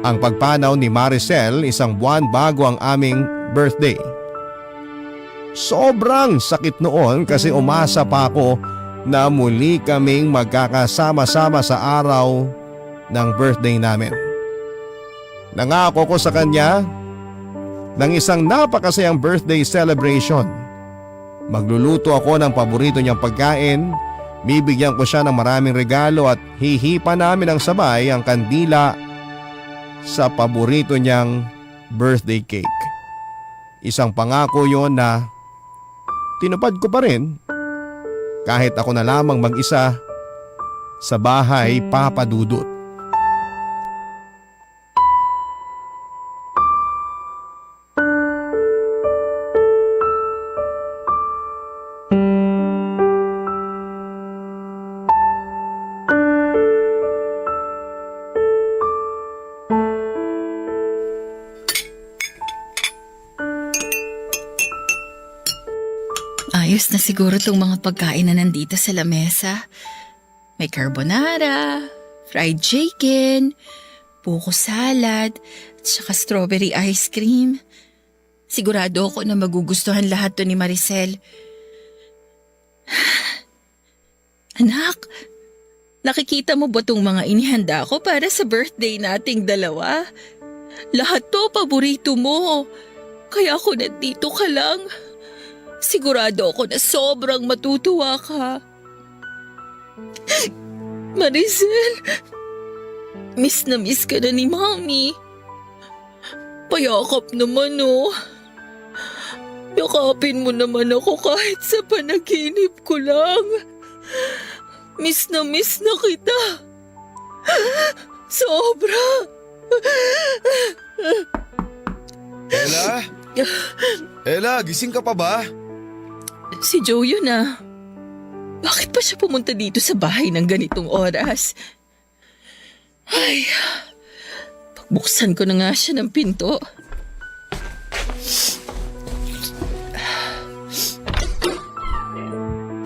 Ang pagpanaw ni Maricel 1 buwan bago ang aming birthday. Sobrang sakit noon kasi umasa pa ako na muli kaming magkakasama-sama sa araw ng birthday namin. Nangako ko sa kanya ng isang napakasayang birthday celebration. Magluluto ako ng paborito niyang pagkain, bibigyan ko siya ng maraming regalo at hihipa namin ng sabay ang kandila sa paborito niyang birthday cake. Isang pangako yon na tinupad ko pa rin kahit ako na lamang mag-isa sa bahay Papa Dudut. Ayos na siguro tong mga pagkain na nandito sa lamesa. May carbonara, fried chicken, buko salad, at saka strawberry ice cream. Sigurado ako na magugustuhan lahat to ni Maricel. Anak, nakikita mo ba tong mga inihanda ko para sa birthday nating dalawa? Lahat to paborito mo. Kaya ako nandito ka lang. Sigurado ako na sobrang matutuwa ka. Maricel, miss na miss ka na ni Mami. Payakap naman oh. Yakapin mo naman ako kahit sa panaginip ko lang. Miss na kita. Sobra. Ella? Ella, gising ka pa ba? Si Joe yun ah. Bakit pa siya pumunta dito sa bahay ng ganitong oras? Ay, pagbuksan ko na nga siya ng pinto.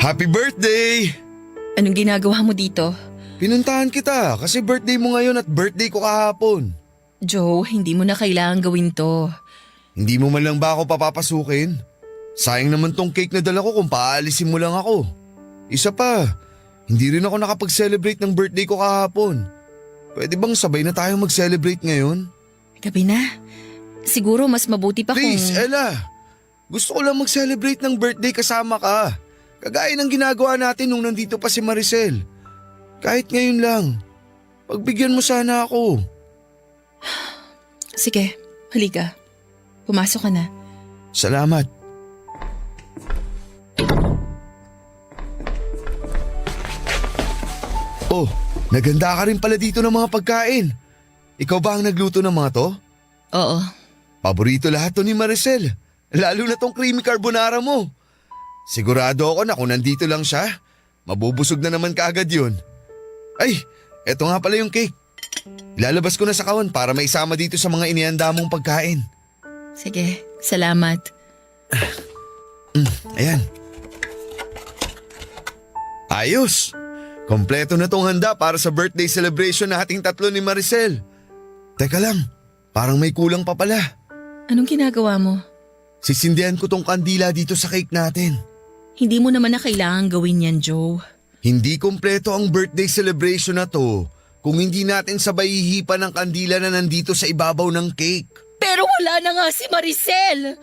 Happy birthday! Anong ginagawa mo dito? Pinuntahan kita kasi birthday mo ngayon at birthday ko kahapon. Joe, hindi mo na kailangan gawin to. Hindi mo man lang ba ako papapasukin? Sayang naman tong cake na dala ko kung paalisin mo lang ako. Isa pa, hindi rin ako nakapag-celebrate ng birthday ko kahapon. Pwede bang sabay na tayo mag-celebrate ngayon? Gabi na. Siguro mas mabuti pa Please, kung… Ella. Gusto ko lang mag-celebrate ng birthday kasama ka. Kagaya ng ginagawa natin nung nandito pa si Maricel. Kahit ngayon lang. Pagbigyan mo sana ako. Sige, halika. Pumasok ka na. Salamat. Oh, naganda ka rin pala dito ng mga pagkain. Ikaw ba ang nagluto ng mga to? Oo. Paborito lahat to ni Maricel. Lalo na tong creamy carbonara mo. Sigurado ako na kung nandito lang siya, mabubusog na naman kaagad yun. Ay, eto nga pala yung cake. Ilalabas ko na sa kawan para maisama dito sa mga inihanda mong pagkain. Sige, salamat. Ayan. Ayos! Kompleto na tong handa para sa birthday celebration nating tatlo ni Maricel. Teka lang, parang may kulang pa pala. Anong ginagawa mo? Sisindihan ko tong kandila dito sa cake natin. Hindi mo naman na kailangan gawin yan, Joe. Hindi kompleto ang birthday celebration na to kung hindi natin sabay hihipan ng kandila na nandito sa ibabaw ng cake. Pero wala na nga si Maricel.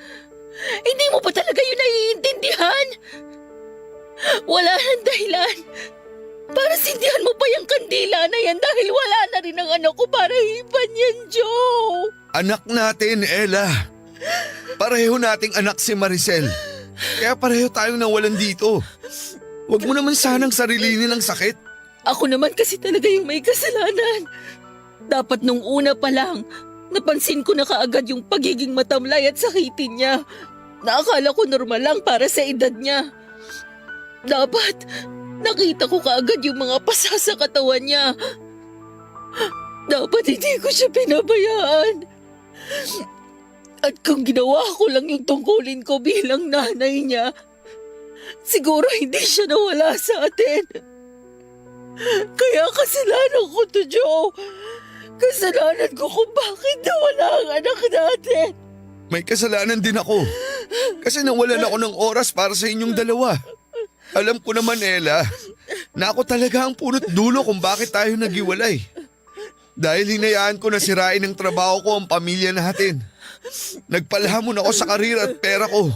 Hindi mo pa talaga yun naiintindihan? Wala nang dahilan para sindihan mo pa yung kandila na yan dahil wala na rin ang anak ko para hipan yan, Joe. Anak natin, Ella. Pareho nating anak si Maricel. Kaya pareho tayong nawalan dito. Huwag mo naman sanang sarilinin ng sakit. Ako naman kasi talaga yung may kasalanan. Dapat nung una pa lang, napansin ko na kaagad yung pagiging matamlay at sakitin niya. Naakala ko normal lang para sa edad niya. Dapat nakita ko kaagad yung mga pasa sa katawan niya. Dapat hindi ko siya pinabayaan. At kung ginawa ko lang yung tungkulin ko bilang nanay niya, siguro hindi siya nawala sa atin. Kaya kasalanan ko to, Joe. Kasalanan ko kung bakit nawala ang anak natin. May kasalanan din ako. Kasi nawalan ako ng oras para sa inyong dalawa. Alam ko naman, Ella, na ako talaga ang punot dulo kung bakit tayo naghiwalay. Dahil hinayaan ko na sirain ng trabaho ko ang pamilya natin. Nagpalahamon ako sa karir at pera ko.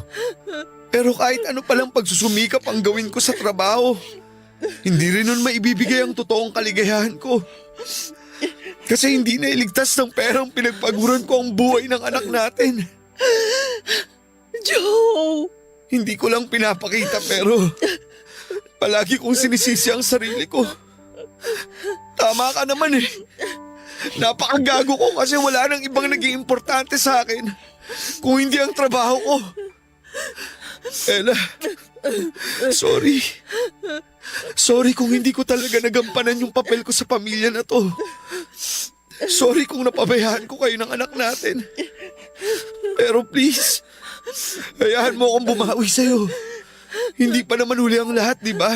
Pero kahit ano palang pagsusumikap ang gawin ko sa trabaho, hindi rin nun maibibigay ang totoong kaligayahan ko. Kasi hindi na iligtas ng perang pinagpaguran ko ang buhay ng anak natin. Joe! Hindi ko lang pinapakita pero palagi kong sinisisi ang sarili ko. Tama ka naman eh. Napakagago ko kasi wala nang ibang naging importante sa akin kung hindi ang trabaho ko. Ella, sorry. Sorry kung hindi ko talaga nagampanan yung papel ko sa pamilya na to. Sorry kung napabayaan ko kayo ng anak natin. Pero please, hayaan mo akong bumawi sa'yo. Hindi pa naman huli ang lahat, di ba?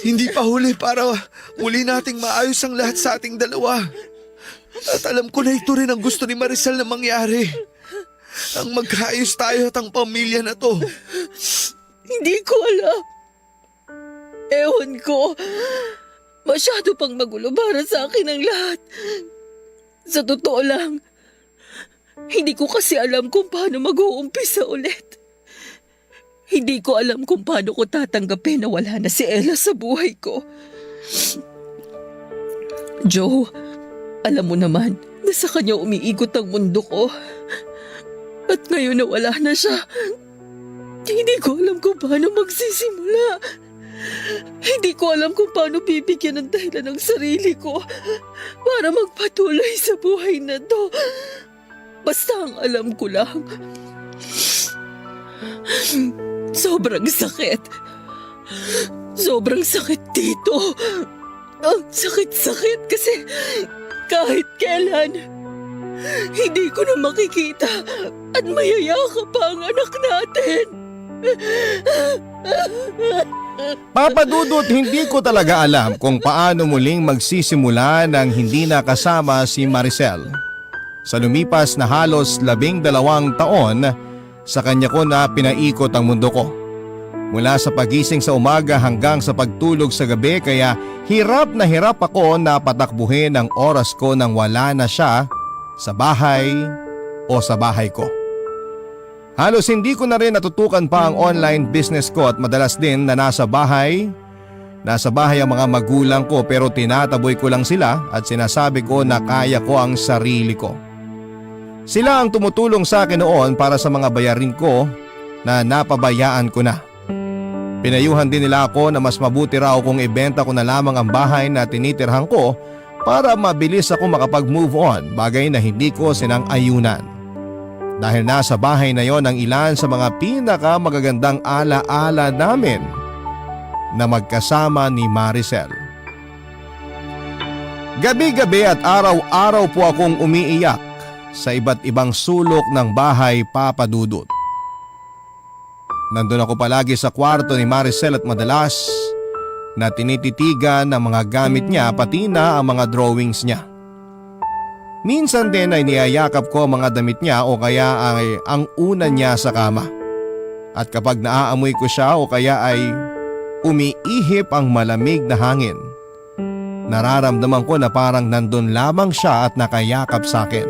Hindi pa huli para muli nating maayos ang lahat sa ating dalawa. At alam ko na ito rin ang gusto ni Maricel na mangyari. Ang magkaayos tayo at ang pamilya na to. Hindi ko alam. Ewan ko. Masyado pang magulo para sa akin ang lahat. Sa totoo lang, hindi ko kasi alam kung paano mag-uumpisa ulit. Hindi ko alam kung paano ko tatanggapin na wala na si Ella sa buhay ko. Joe, alam mo naman na sa kanya umiikot ang mundo ko. At ngayon na wala na siya, hindi ko alam kung paano magsisimula. Hindi ko alam kung paano bibigyan ng dahilan ng sarili ko para magpatuloy sa buhay na to. Basta ang alam ko lang, sobrang sakit. Sobrang sakit dito. Ang sakit-sakit kasi kahit kailan, hindi ko na makikita at mayayakap pa ang anak natin. Papa Dudut, hindi ko talaga alam kung paano muling magsisimula nang hindi na kasama si Maricel. Sa lumipas na halos 12 taon, sa kanya ko na pinaikot ang mundo ko. Mula sa pagising sa umaga hanggang sa pagtulog sa gabi, kaya hirap na hirap ako na patakbuhin ang oras ko nang wala na siya sa bahay o sa bahay ko. Halos hindi ko na rin natutukan pa ang online business ko at madalas din na nasa bahay ang mga magulang ko, pero tinataboy ko lang sila at sinasabi ko na kaya ko ang sarili ko. Sila ang tumutulong sa akin noon para sa mga bayarin ko na napabayaan ko na. Pinayuhan din nila ako na mas mabuti raw kung ibenta ko na lamang ang bahay na tinitirhan ko para mabilis ako makapag-move on, bagay na hindi ko sinang-ayunan. Dahil nasa bahay na yon ang ilan sa mga pinakamagagandang ala-ala namin na magkasama ni Maricel. Gabi-gabi at araw-araw po akong umiiyak sa iba't ibang sulok ng bahay, Papa Dudut. Nandun ako palagi sa kwarto ni Maricel at madalas na tinititigan ang mga gamit niya pati na ang mga drawings niya. Minsan din ay niyayakap ko ang mga damit niya o kaya ay ang una niya sa kama. At kapag naaamoy ko siya o kaya ay umiihip ang malamig na hangin, nararamdaman ko na parang nandun lamang siya at nakayakap sa akin.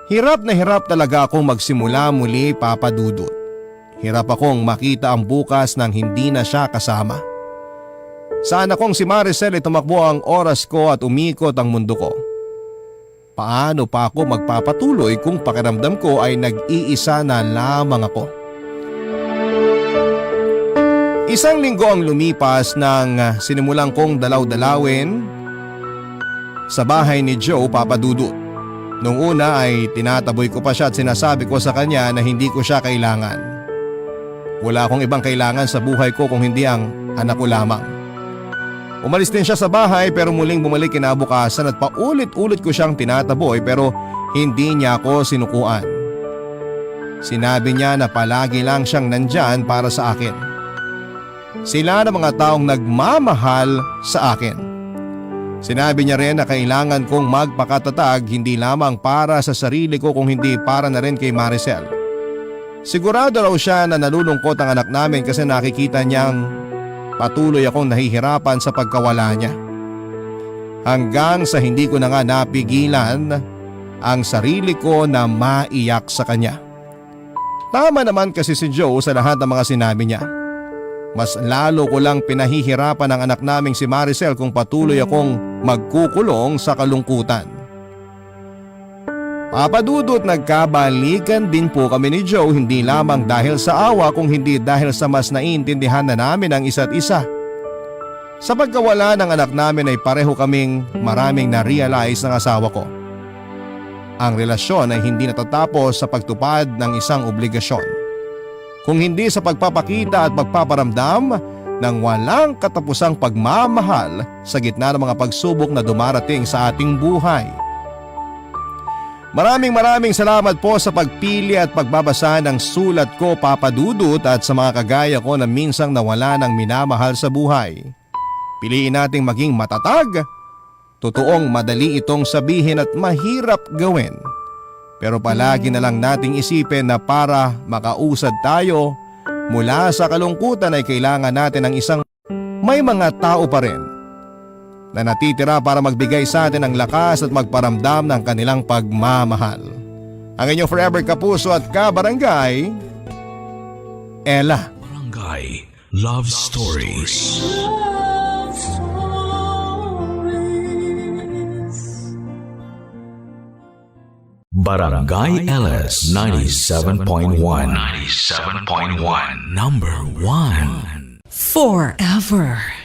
Hirap na hirap talaga akong magsimula muli, Papa Dudut. Hirap akong makita ang bukas nang hindi na siya kasama. Sana kung si Maricel ay tumakbo ang oras ko at umikot ang mundo ko. Paano pa ako magpapatuloy kung pakiramdam ko ay nag-iisa na lamang ako? Isang linggo ang lumipas nang sinimulan kong dalaw-dalawin sa bahay ni Joe, Papa Dudut. Nung una ay tinataboy ko pa siya at sinasabi ko sa kanya na hindi ko siya kailangan. Wala akong ibang kailangan sa buhay ko kung hindi ang anak ko lamang. Umalis din siya sa bahay pero muling bumalik kinabukasan at paulit-ulit ko siyang tinataboy pero hindi niya ako sinukuan. Sinabi niya na palagi lang siyang nandyan para sa akin. Sila na mga taong nagmamahal sa akin. Sinabi niya rin na kailangan kong magpakatatag hindi lamang para sa sarili ko kung hindi para na rin kay Maricel. Sigurado raw siya na nalulungkot ang anak namin kasi nakikita niyang patuloy akong nahihirapan sa pagkawala niya. Hanggang sa hindi ko na nga napigilan ang sarili ko na maiyak sa kanya. Tama naman kasi si Joe sa lahat ng mga sinabi niya. Mas lalo ko lang pinahihirapan ang anak naming si Maricel kung patuloy akong magkukulong sa kalungkutan. Papadudot, nagkabalikan din po kami ni Joe hindi lamang dahil sa awa kung hindi dahil sa mas naiintindihan na namin ang isa't isa. Sa pagkawala ng anak namin ay pareho kaming maraming na-realize ng asawa ko. Ang relasyon ay hindi natatapos sa pagtupad ng isang obligasyon, kung hindi sa pagpapakita at pagpaparamdam ng walang katapusang pagmamahal sa gitna ng mga pagsubok na dumarating sa ating buhay. Maraming salamat po sa pagpili at pagbabasa ng sulat ko, Papa Dudut, at sa mga kagaya ko na minsang nawala ng minamahal sa buhay. Piliin nating maging matatag. Totoong madali itong sabihin at mahirap gawin. Pero palagi na lang nating isipin na para makausad tayo mula sa kalungkutan ay kailangan natin ng isang may mga tao pa rin na natitira para magbigay sa atin ng lakas at magparamdam ng kanilang pagmamahal. Ang inyong forever kapuso at kabarangay, Ella. Barangay Love Stories. Love Stories. Barangay LS 97.1. 97.1. Number 1. Forever.